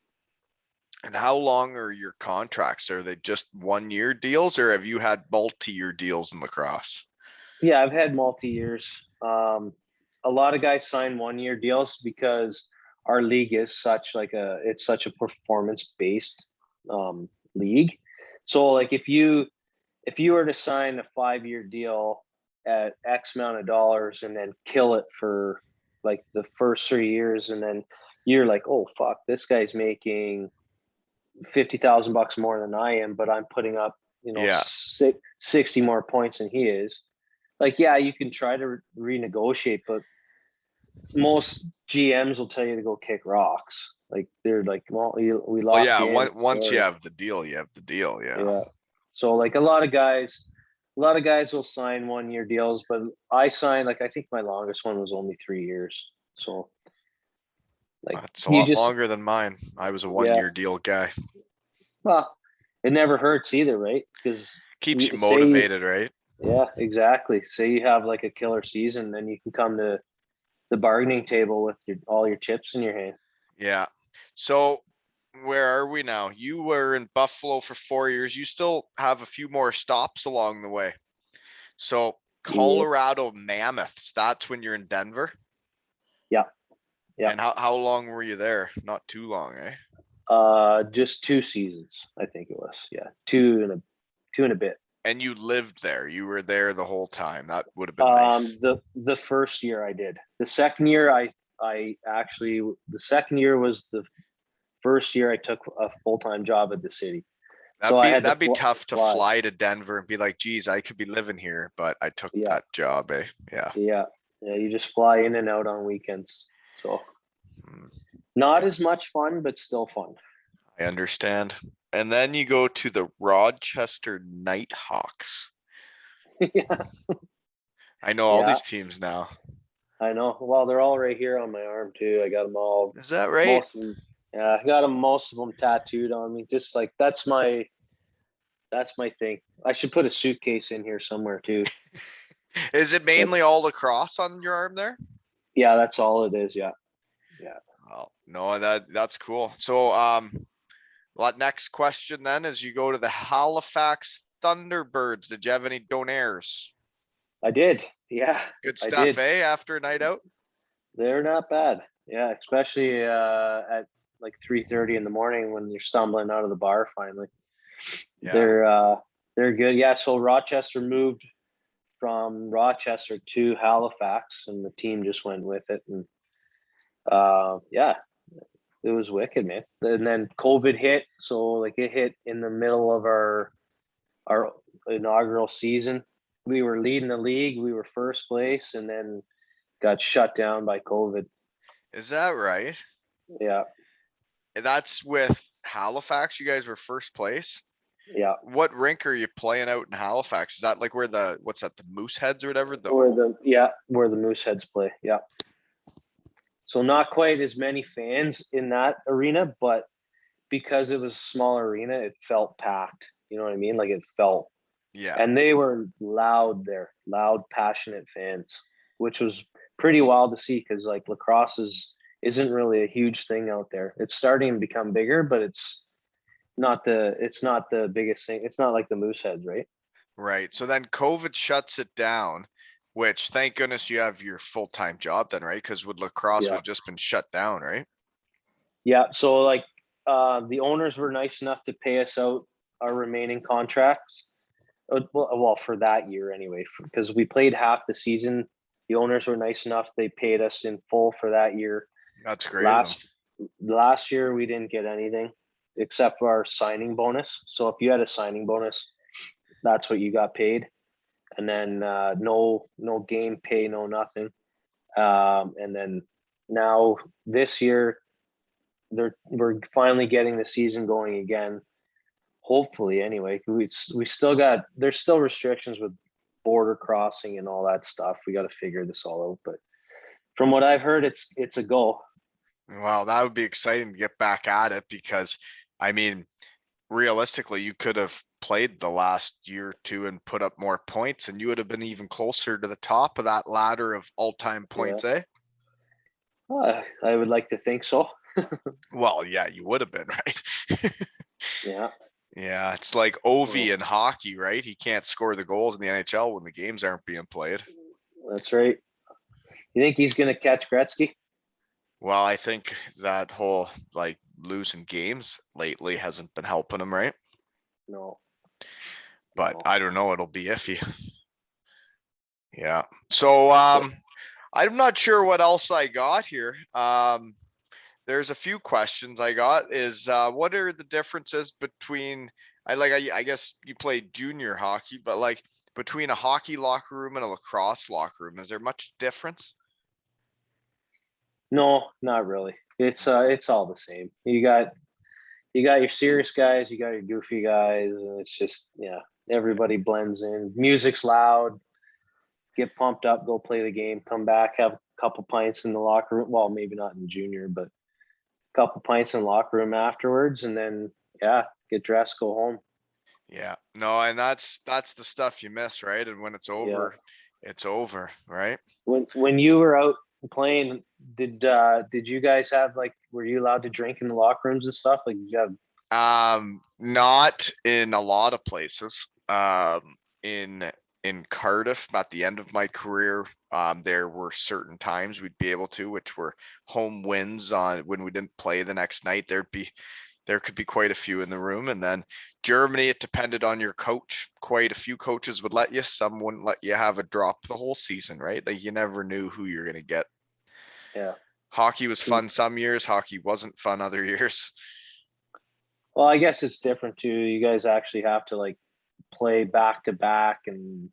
And how long are your contracts? Are they just 1 year deals or have you had multi-year deals in lacrosse? Yeah, I've had multi years. A lot of guys sign 1 year deals because our league is it's such a performance based league. So like if you were to sign a 5 year deal at X amount of dollars and then kill it for like the first 3 years, and then you're like, oh fuck, this guy's making $50,000 more than I am, but I'm putting up, Yeah. 60 more points than he is. Like, yeah, you can try to renegotiate, but most GMs will tell you to go kick rocks. Like they're like, well, we Well, locked yeah, you in. once you Sorry. have the deal, you have the deal. Yeah. Yeah. So like a lot of guys will sign 1 year deals, but I signed like I think my longest one was only 3 years. So like That's a you lot just longer than mine. I was a one yeah, year deal guy. well, it never hurts either, right? Because Keeps you say motivated, right? yeah, exactly. Say you have like a killer season, then you can come to the bargaining table with all your chips in your hand. Yeah. So where are we now? You were in Buffalo for 4 years. You still have a few more stops along the way. So Yeah, Colorado Mammoths, that's when you're in Denver. yeah, yeah. And how long were you there? Not too long, eh? Just 2 seasons, I think it was. Yeah, two and a bit. And you lived there. You were there the whole time. That would have been nice. The first year I did. The second year I actually the second year was the first year I took a full time job at the city. So I had to That'd be tough to fly. fly to Denver and be like, geez, I could be living here, but I took Yeah, that job, eh? Yeah. yeah, yeah. You just fly in and out on weekends. So Mm, not as much fun, but still fun. I understand. And then you go to the Rochester Nighthawks. Yeah, I know all yeah. these teams now. I know. Well, they're all right here on my arm too. I got them all. Is that right? Most of them. Yeah, I got them. Most of them tattooed on me. Just like that's my thing. I should put a suitcase in here somewhere too. Is it But mainly all lacrosse on your arm there? yeah, that's all it is. Yeah, yeah. Oh, no, that's cool. So, what next question then is you go to the Halifax Thunderbirds. Did you have any donaires? I did. Yeah, Good I stuff, did. eh? After a night out? They're not bad. Yeah, especially at like 3:30 in the morning when you're stumbling out of the bar finally. Yeah. They're uh they're good. Yeah, so Rochester moved from Rochester to Halifax and the team just went with it, and yeah, it was wicked, man. And then COVID hit, so like it hit in the middle of our inaugural season. We were leading the league, we were first place, and then got shut down by COVID. Is that right? Yeah, That's with Halifax. You guys were first place. yeah. What rink are you playing out in Halifax? Is that like where what's that, the Mooseheads or whatever? Where the Mooseheads play. Yeah. So not quite as many fans in that arena, but because it was a small arena, it felt packed. You know what I mean? Like it felt, Yeah. and they were loud there, loud, passionate fans, which was pretty wild to see because like lacrosse isn't really a huge thing out there. It's starting to become bigger, but it's not the biggest thing. It's not like the Mooseheads, right? Right. So then COVID shuts it down, which thank goodness you have your full-time job then, right? Because would lacrosse would Yeah. have just been shut down, right? Yeah. So like the owners were nice enough to pay us out our remaining contracts. Well, for that year anyway, because we played half the season. The owners were nice enough; they paid us in full for that year. That's great of them. Last year we didn't get anything except for our signing bonus. So if you had a signing bonus, that's what you got paid. and then no game pay, no nothing. And then now this year we're finally getting the season going again. Hopefully, anyway. We still got, there's still restrictions with border crossing and all that stuff. We got to figure this all out. But from what I've heard, it's a go. Well, that would be exciting to get back at it because, I mean, realistically, you could have played the last year or two and put up more points, and you would have been even closer to the top of that ladder of all-time points, eh? I would like to think so. Well, yeah, you would have been, right? Yeah. Yeah, it's like Ovi in hockey, right? He can't score the goals in the NHL when the games aren't being played. That's right. You think he's going to catch Gretzky? Well, I think that whole like losing games lately hasn't been helping him, right? No. But No. I don't know, it'll be iffy. Yeah. So I'm not sure what else I got here. There's a few questions I got is what are the differences between I guess you played junior hockey, but like between a hockey locker room and a lacrosse locker room, is there much difference? No, not really. It's all the same. You got your serious guys, you got your goofy guys, and it's just everybody blends in. Music's loud. Get pumped up, go play the game, come back, have a couple pints in the locker room. Well, maybe not in junior, but a couple pints in the locker room afterwards, and then get dressed, go home. Yeah. No, and that's the stuff you miss, right? And when it's over, it's over, right? When you were out playing, did you guys have were you allowed to drink in the locker rooms and stuff? Like, did you have Not in a lot of places. In Cardiff at the end of my career, there were certain times we'd be able to, which were home wins on when we didn't play the next night. There could be quite a few in the room. And then Germany, it depended on your coach. Quite a few coaches would let you, some wouldn't let you have a drop the whole season, right? Like you never knew who you're gonna get. Yeah. Hockey was fun some years, hockey wasn't fun other years. Well, I guess it's different too. You guys actually have to play back to back and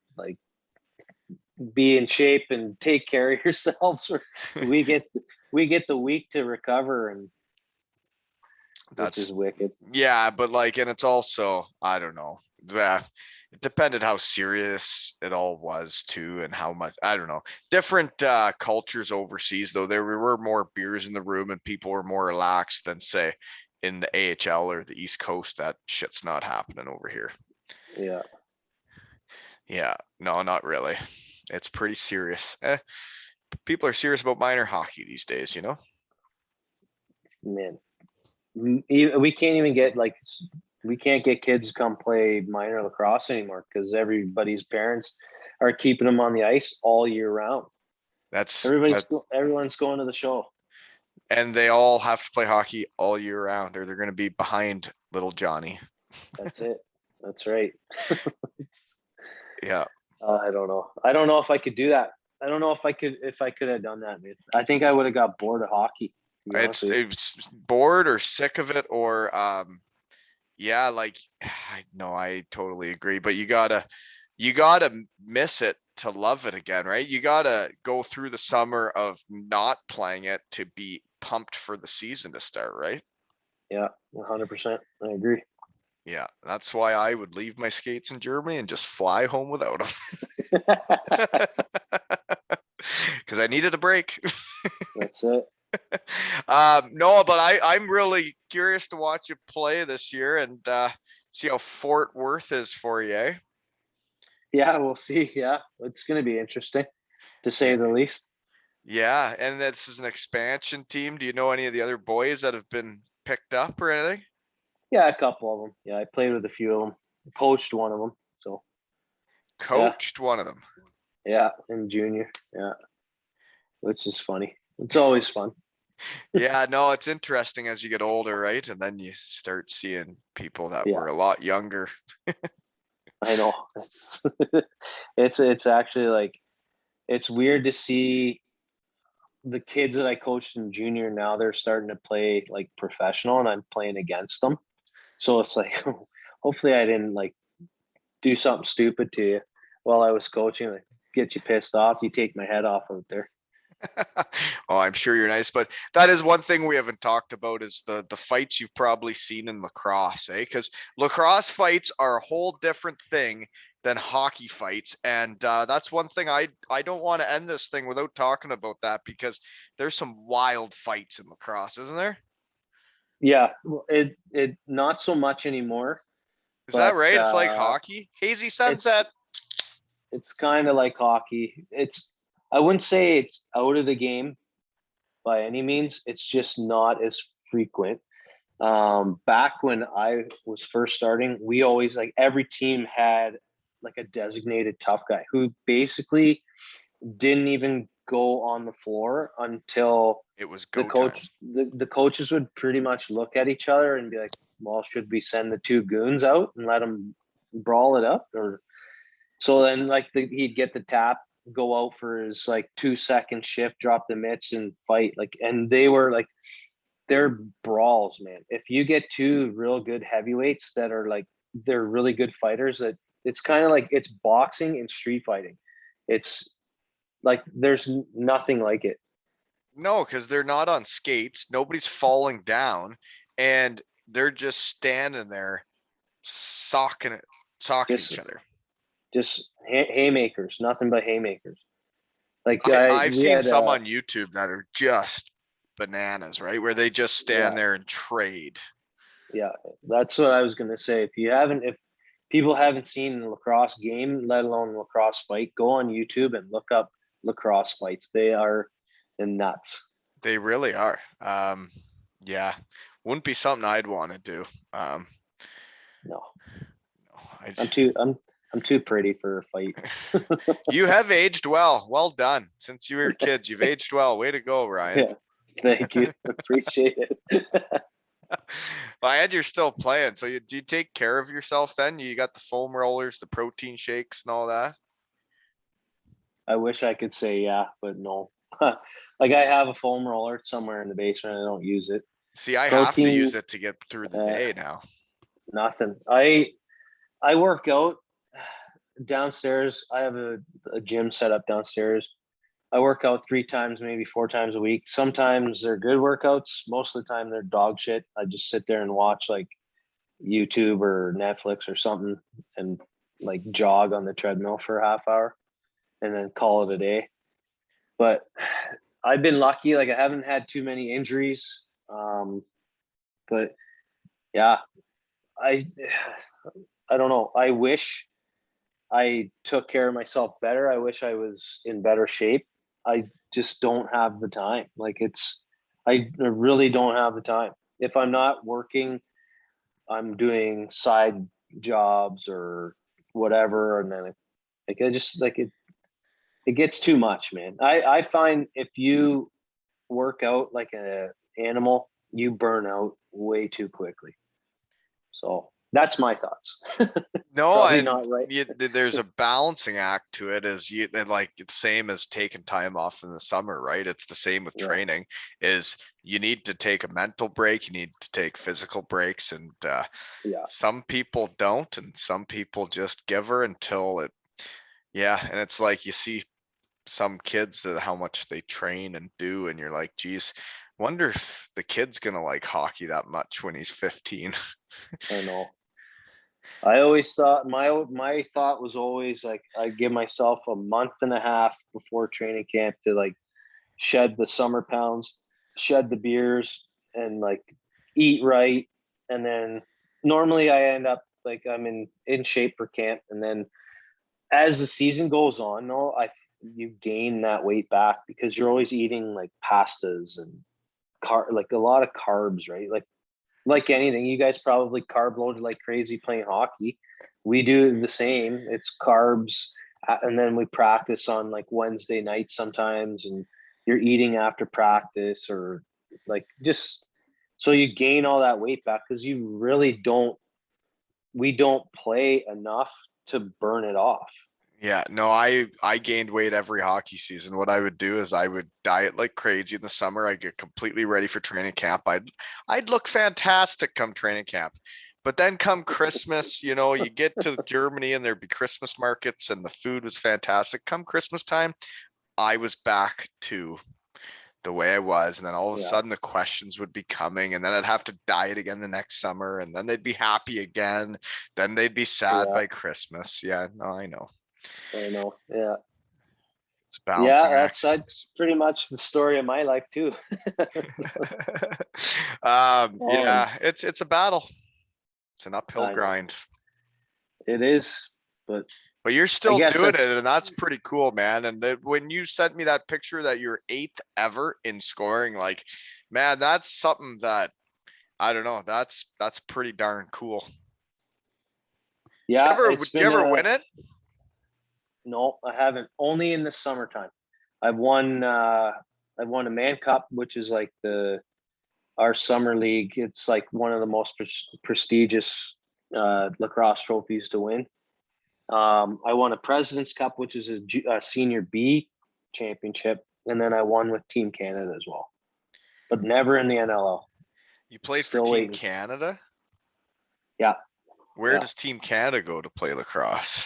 be in shape and take care of yourselves. Or we get the week to recover, and which is wicked. Yeah, but and it's also, I don't know. Yeah, it depended how serious it all was too, and how much, I don't know. Different cultures overseas, though, there were more beers in the room and people were more relaxed than say in the AHL or the East Coast. That shit's not happening over here. Yeah. Yeah, no, not really. It's pretty serious. People are serious about minor hockey these days, you know? Man, we can't even get we can't get kids to come play minor lacrosse anymore because everybody's parents are keeping them on the ice all year round. Everyone's going to the show, and they all have to play hockey all year round, or they're going to be behind little Johnny. That's it. That's right. Yeah. I don't know. I don't know if I could do that. I don't know if I could have done that, man. I think I would have got bored of hockey. It's bored or sick of it, or no, I totally agree. But you gotta miss it to love it again, right? You gotta go through the summer of not playing it to be pumped for the season to start, right? Yeah, 100%. I agree. Yeah, that's why I would leave my skates in Germany and just fly home without them. Because I needed a break. That's it. No, but I'm really curious to watch you play this year and see how Fort Worth is for you, eh? Yeah, we'll see. Yeah, it's going to be interesting, to say the least. Yeah, and this is an expansion team. Do you know any of the other boys that have been picked up or anything? Yeah, a couple of them. Yeah, I played with a few of them. Coached one of them. So coached one of them. Yeah, in junior. Yeah, which is funny. It's always fun. Yeah, no, it's interesting as you get older, right? And then you start seeing people that were a lot younger. I know. It's actually it's weird to see the kids that I coached in junior. Now they're starting to play professional, and I'm playing against them. So it's hopefully I didn't do something stupid to you. while I was coaching, like get you pissed off. You take my head off out there. Oh, I'm sure you're nice, but that is one thing we haven't talked about is the fights you've probably seen in lacrosse, eh? Because lacrosse fights are a whole different thing than hockey fights, and that's one thing I don't want to end this thing without talking about that because there's some wild fights in lacrosse, isn't there? Yeah, well, it not so much anymore, Is that but right? It's like hockey. Hazy it's Sunset. it's kind of like hockey. It's I wouldn't say it's out of the game by any means. It's just not as frequent. Back when I was first starting, we always like every team had like a designated tough guy who basically didn't even go on the floor until It was the go time. the coaches would pretty much look at each other and be like, well, should we send the two goons out and let them brawl it up? Or so then like he'd get the tap, go out for his like 2 second shift, drop the mitts and fight. Like, and they were like, they're brawls, man. If you get two real good heavyweights that are like, they're really good fighters, that it's kind of like it's boxing and street fighting. It's like there's nothing like it. No, because they're not on skates. Nobody's falling down, and they're just standing there socking Just each other. haymakers, nothing but haymakers. Like I've we seen had some on YouTube that are just bananas, right? Where they just stand yeah, there and trade. yeah, that's what I was gonna say. If people haven't seen a lacrosse game, let alone lacrosse fight, go on YouTube and look up lacrosse fights. They are nuts. They really are. Yeah, wouldn't be something I'd want to do. No, I, I'm too pretty for a fight. you have aged well. Well done. Since you were kids, you've aged well. Way to go, Ryan. Yeah, thank you, appreciate it. And you're still playing. So do you take care of yourself then? You got the foam rollers, the protein shakes and all that? I wish I could say yeah, but no. Like I have a foam roller somewhere in the basement. I don't use it. See, I have to use Protein, it to get through the uh, day now. nothing. I work out downstairs. I have a gym set up downstairs. I work out 3 times, maybe 4 times a week. Sometimes they're good workouts. Most of the time they're dog shit. I just sit there and watch like YouTube or Netflix or something and like jog on the treadmill for a half hour and then call it a day. But I've been lucky. Like I haven't had too many injuries. But yeah, I I don't know. I wish I took care of myself better. I wish I was in better shape. I just don't have the time. Like I really don't have the time. If I'm not working, I'm doing side jobs or whatever, and then like I just like it gets too much, man. I find if you work out like a animal, you burn out way too quickly. So that's my thoughts. No, Probably and not right. there's a balancing act to it as you and like the same as taking time off in the summer, right? It's the same with Yeah. training is you need to take a mental break, you need to take physical breaks, and Yeah. some people don't, and some people just give her until it, yeah. And it's like you see some kids that how much they train and do, and you're like, geez, wonder if the kid's gonna like hockey that much when he's 15. I know. I always thought my thought was always like I give myself a month and a half before training camp to like shed the summer pounds, shed the beers, and like eat right. And then normally I end up like I'm in shape for camp. And then as the season goes on, no, I you gain that weight back because you're always eating like pastas and like a lot of carbs, right? Like anything, you guys probably carb loaded like crazy playing hockey. We do the same. It's carbs, and then we practice on like Wednesday nights sometimes, and you're eating after practice or like just so you gain all that weight back because you really don't. We don't play enough to burn it off. Yeah, no, I gained weight every hockey season. What I would do is I would diet like crazy in the summer. I get completely ready for training camp. I'd look fantastic come training camp. But then come Christmas, you know, you get to Germany and there'd be Christmas markets and the food was fantastic. Come Christmas time, I was back to the way I was. And then all of a Yeah. sudden the questions would be coming and then I'd have to diet again the next summer and then they'd be happy again. Then they'd be sad Yeah. by Christmas. Yeah, no, I know. I know. Yeah. It's a balancing Yeah. act. That's pretty much the story of my life too. Yeah, it's a battle. It's an uphill I know grind. it is, but But you're I still guess doing that's it, and that's pretty cool, man. And when you sent me that picture that you're eighth ever in scoring, like, man, that's something that I don't know. That's pretty darn cool. yeah. Would you ever win it? No, I haven't. Only in the summertime. I've won. I've won a Man Cup, which is like our summer league. It's like one of the most prestigious lacrosse trophies to win. I won a President's Cup, which is a senior B championship, and then I won with Team Canada as well, but never in the NLL. You played for Still Team waiting. Canada? Yeah. Where Yeah. does Team Canada go to play lacrosse?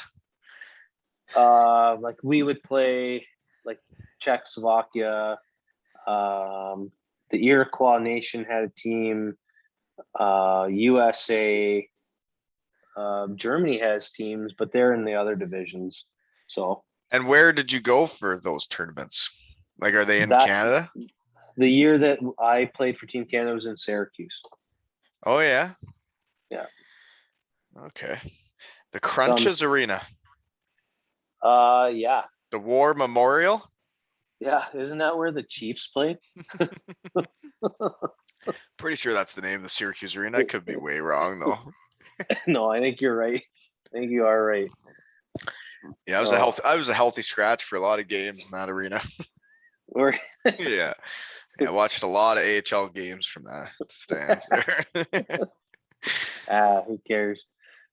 Like we would play like Czechoslovakia. The Iroquois Nation had a team. USA. Germany has teams, but they're in the other divisions. So And where did you go for those tournaments? Like, are they in that Canada? the year that I played for Team Canada was in Syracuse. Oh yeah. Yeah. Okay. The Crunches Arena. Yeah. The War Memorial. Yeah. Isn't that where the Chiefs played? Pretty sure that's the name of the Syracuse Arena. I could be way wrong though. No, I think you're right. I think you are right. Yeah, I was a healthy scratch for a lot of games in that arena. Or Yeah. Yeah, I watched a lot of AHL games from that stands there. who cares?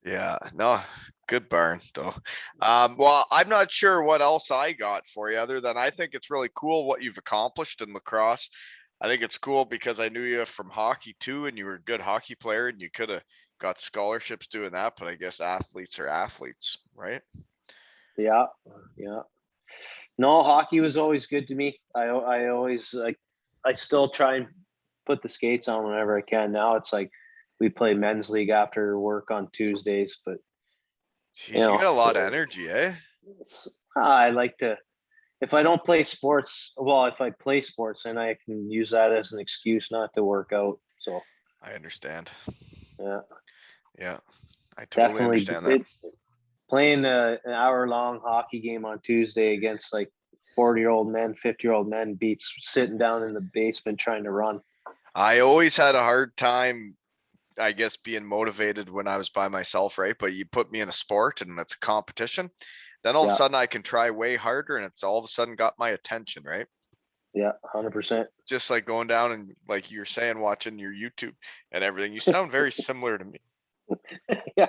Yeah, no, good barn though. Well, I'm not sure what else I got for you other than I think it's really cool what you've accomplished in lacrosse. I think it's cool because I knew you from hockey too, and you were a good hockey player, and you could have got scholarships doing that. But I guess athletes are athletes, right? Yeah. Yeah. No, hockey was always good to me. I always like. I still try and put the skates on whenever I can. Now it's like we play men's league after work on Tuesdays, but Jeez, you got a lot of energy, eh? I like to. If I don't play sports, well, if I play sports, then I can use that as an excuse not to work out. So I understand. yeah, Yeah, I totally understand that. Playing an hour-long hockey game on Tuesday against like 40-year-old men, 50-year-old men beats sitting down in the basement trying to run. I always had a hard time, I guess, being motivated when I was by myself, right? But you put me in a sport and it's a competition, then all of a sudden I can try way harder and it's all of a sudden got my attention, right? Yeah, 100%. Just like going down and like you're saying, watching your YouTube and everything. You sound very similar to me. Yeah.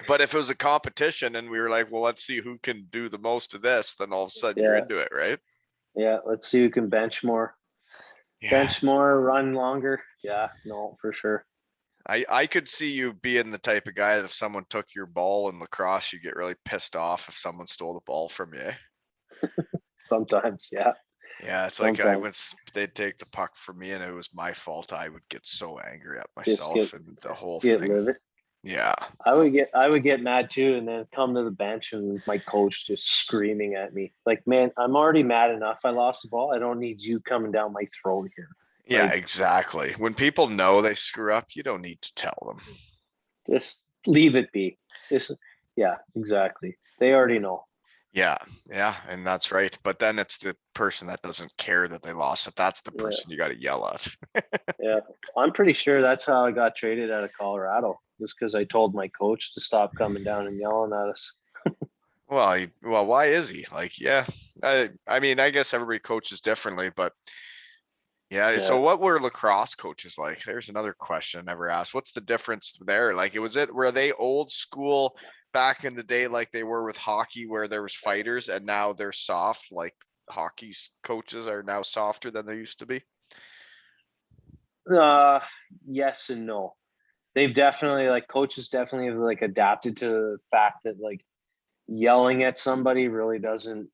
But if it was a competition and we were like, well, let's see who can do the most of this, then all of a sudden you're into it, right? Yeah, let's see who can bench more. Yeah. Bench more, run longer. Yeah, no, for sure. I could see you being the type of guy that if someone took your ball in lacrosse, you get really pissed off if someone stole the ball from you. Sometimes, yeah. Yeah, it's like when they'd take the puck from me and it was my fault, I would get so angry at myself and the whole thing. Livid. Yeah. I would get mad too, and then come to the bench and my coach just screaming at me. Like, man, I'm already mad enough. I lost the ball. I don't need you coming down my throat here. Yeah, like, exactly. When people know they screw up, you don't need to tell them. Just leave it be. Yeah, exactly. They already know. Yeah, and that's right. But then it's the person that doesn't care that they lost it. That's the person you got to yell at. Yeah, I'm pretty sure that's how I got traded out of Colorado, just because I told my coach to stop coming down and yelling at us. Well, why is he? Like, yeah, I mean, I guess everybody coaches differently, but yeah. So what were lacrosse coaches like? There's another question I never asked. What's the difference there? Like, were they old school back in the day, like they were with hockey, where there was fighters, and now they're soft, like hockey's coaches are now softer than they used to be? Yes and no. they've definitely like coaches definitely have like adapted to the fact that like yelling at somebody really doesn't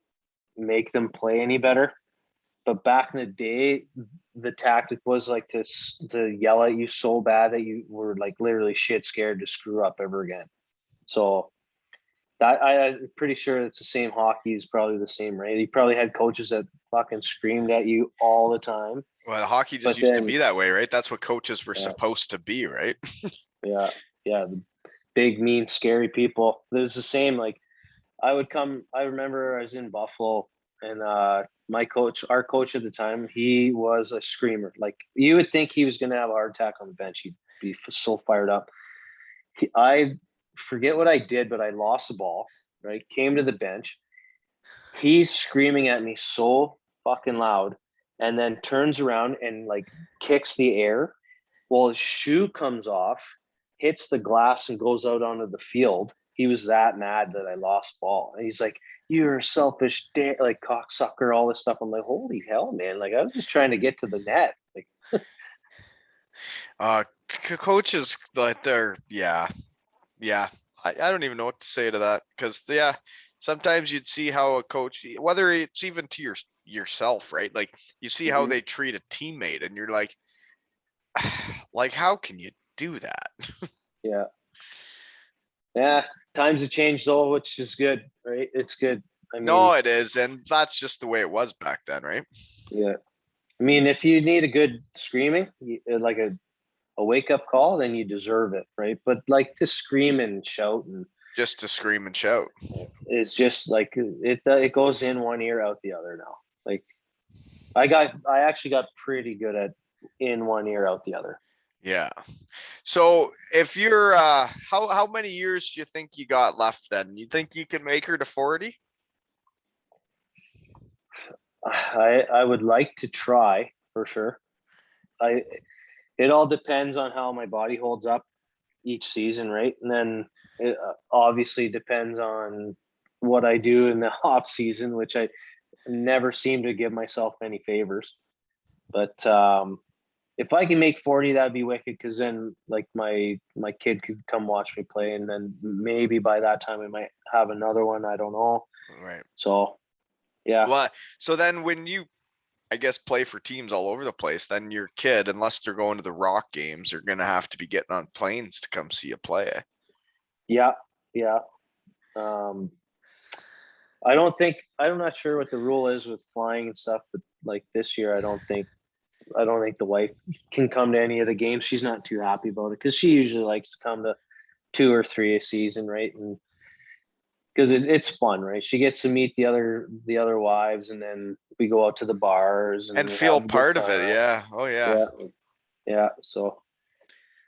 make them play any better. But back in the day, the tactic was like to yell at you so bad that you were like literally shit scared to screw up ever again. So that I'm pretty sure it's the same. Hockey is probably the same, right? You probably had coaches that fucking screamed at you all the time. Well, hockey just But used to then, be that way, right? That's what coaches were yeah, supposed to be, right? yeah, yeah, the big, mean, scary people. There's the same. Like I would come. I remember I was in Buffalo, and my coach, our coach at the time, he was a screamer. Like you would think he was going to have a heart attack on the bench. He'd be so fired up. I forget what I did, but I lost the ball. Right, came to the bench. He's screaming at me so fucking loud, and then turns around and like kicks the air. Well, his shoe comes off, hits the glass, and goes out onto the field. He was that mad that I lost ball. And he's like, "You're a selfish, like cocksucker," all this stuff. I'm like, "Holy hell, man!" Like I was just trying to get to the net. Like, Coaches, like yeah. I don't even know what to say to that because yeah, sometimes you'd see how a coach, whether it's even to yourself, right? Like you see how mm-hmm. they treat a teammate, and you're like how can you do that? Yeah, yeah. Times have changed though, which is good, right? It's good. I No, mean, it is, and that's just the way it was back then, right? yeah. I mean, if you need a good screaming, like a wake up call, then you deserve it, right? But like to scream and shout and Just to scream and shout. is just like it goes in one ear out the other now. Like I actually got pretty good at in one ear out the other. Yeah. So if you're how many years do you think you got left then? You think you can make her to 40? I would like to try for sure. I It all depends on how my body holds up each season, right? And then it obviously depends on what I do in the off season, which I never seem to give myself any favors. But if I can make 40, that'd be wicked. Because then, like my kid could come watch me play, and then maybe by that time I might have another one. I don't know. Right. So yeah, Well, so then when you I guess play for teams all over the place, then your kid, unless they're going to the Rock games, are gonna have to be getting on planes to come see you play. yeah, yeah. Um, I'm not sure what the rule is with flying and stuff, but like this year, I don't think the wife can come to any of the games. She's not too happy about it because she usually likes to come to two or three a season, right? And because it's fun, right? She gets to meet the other wives, and then we go out to the bars and And we feel have a good part of it, time. yeah. Oh yeah. Yeah, yeah. So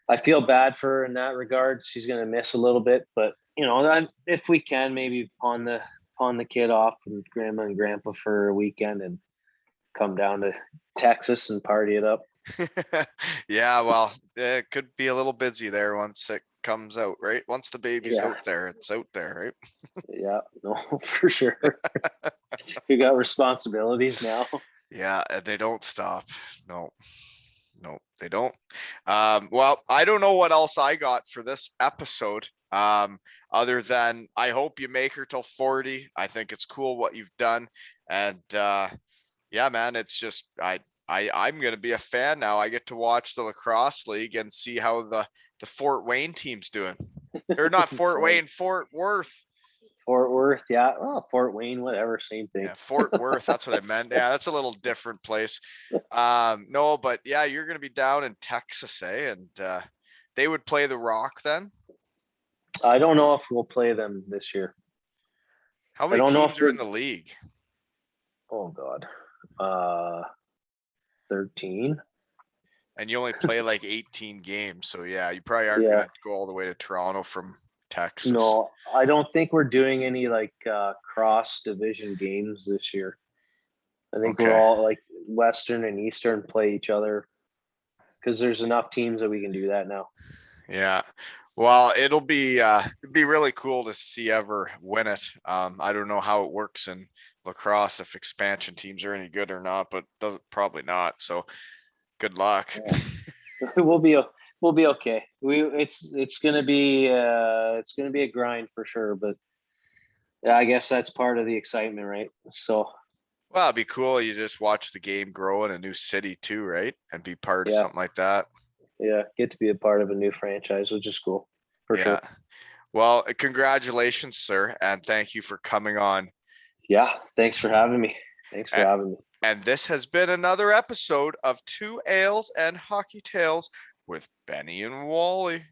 I feel bad for her in that regard. She's gonna miss a little bit, but you know, that if we can, maybe pawn the kid off and grandma and grandpa for a weekend and come down to Texas and party it up. Yeah, well, it could be a little busy there once it comes out, right? Once the baby's Yeah, out there, it's out there, yeah, no, for sure. right? We got responsibilities now. Yeah, and they don't stop. No, no, they don't. Well, I don't know what else I got for this episode. Other than I hope you make her till 40. I think it's cool what you've done. And yeah, man, it's just I'm gonna be a fan now. I get to watch the lacrosse league and see how the Fort Wayne team's doing. Or not Fort So Wayne, Fort Worth. Fort Worth, yeah. Oh, Fort Wayne, whatever, same thing. Yeah, Fort Worth. That's what I meant. Yeah, that's a little different place. No, but yeah, you're gonna be down in Texas, eh? And they would play the Rock then. I don't know if we'll play them this year. How I many don't know if teams are in we're. the league? Oh God, uh, 13. And you only play like 18 games, so yeah, you probably aren't Yeah. gonna go all the way to Toronto from Texas. No, I don't think we're doing any like cross division games this year. I think we're Okay. all like Western and Eastern play each other because there's enough teams that we can do that now. Yeah. Well, it'd be really cool to see ever win it. I don't know how it works in lacrosse if expansion teams are any good or not, but doesn't probably not. So good luck. Yeah. we'll be we'll be okay. It's gonna be a grind for sure, but yeah, I guess that's part of the excitement, right? So Well, it'd be cool. You just watch the game grow in a new city too, right? And be part of yeah, something like that. yeah, get to be a part of a new franchise, which is cool for Yeah. sure. Well, congratulations, sir, and thank you for coming on. Yeah, thanks for having me. Thanks for A- having me. And this has been another episode of Two Ales and Hockey Tales with Benny and Wally.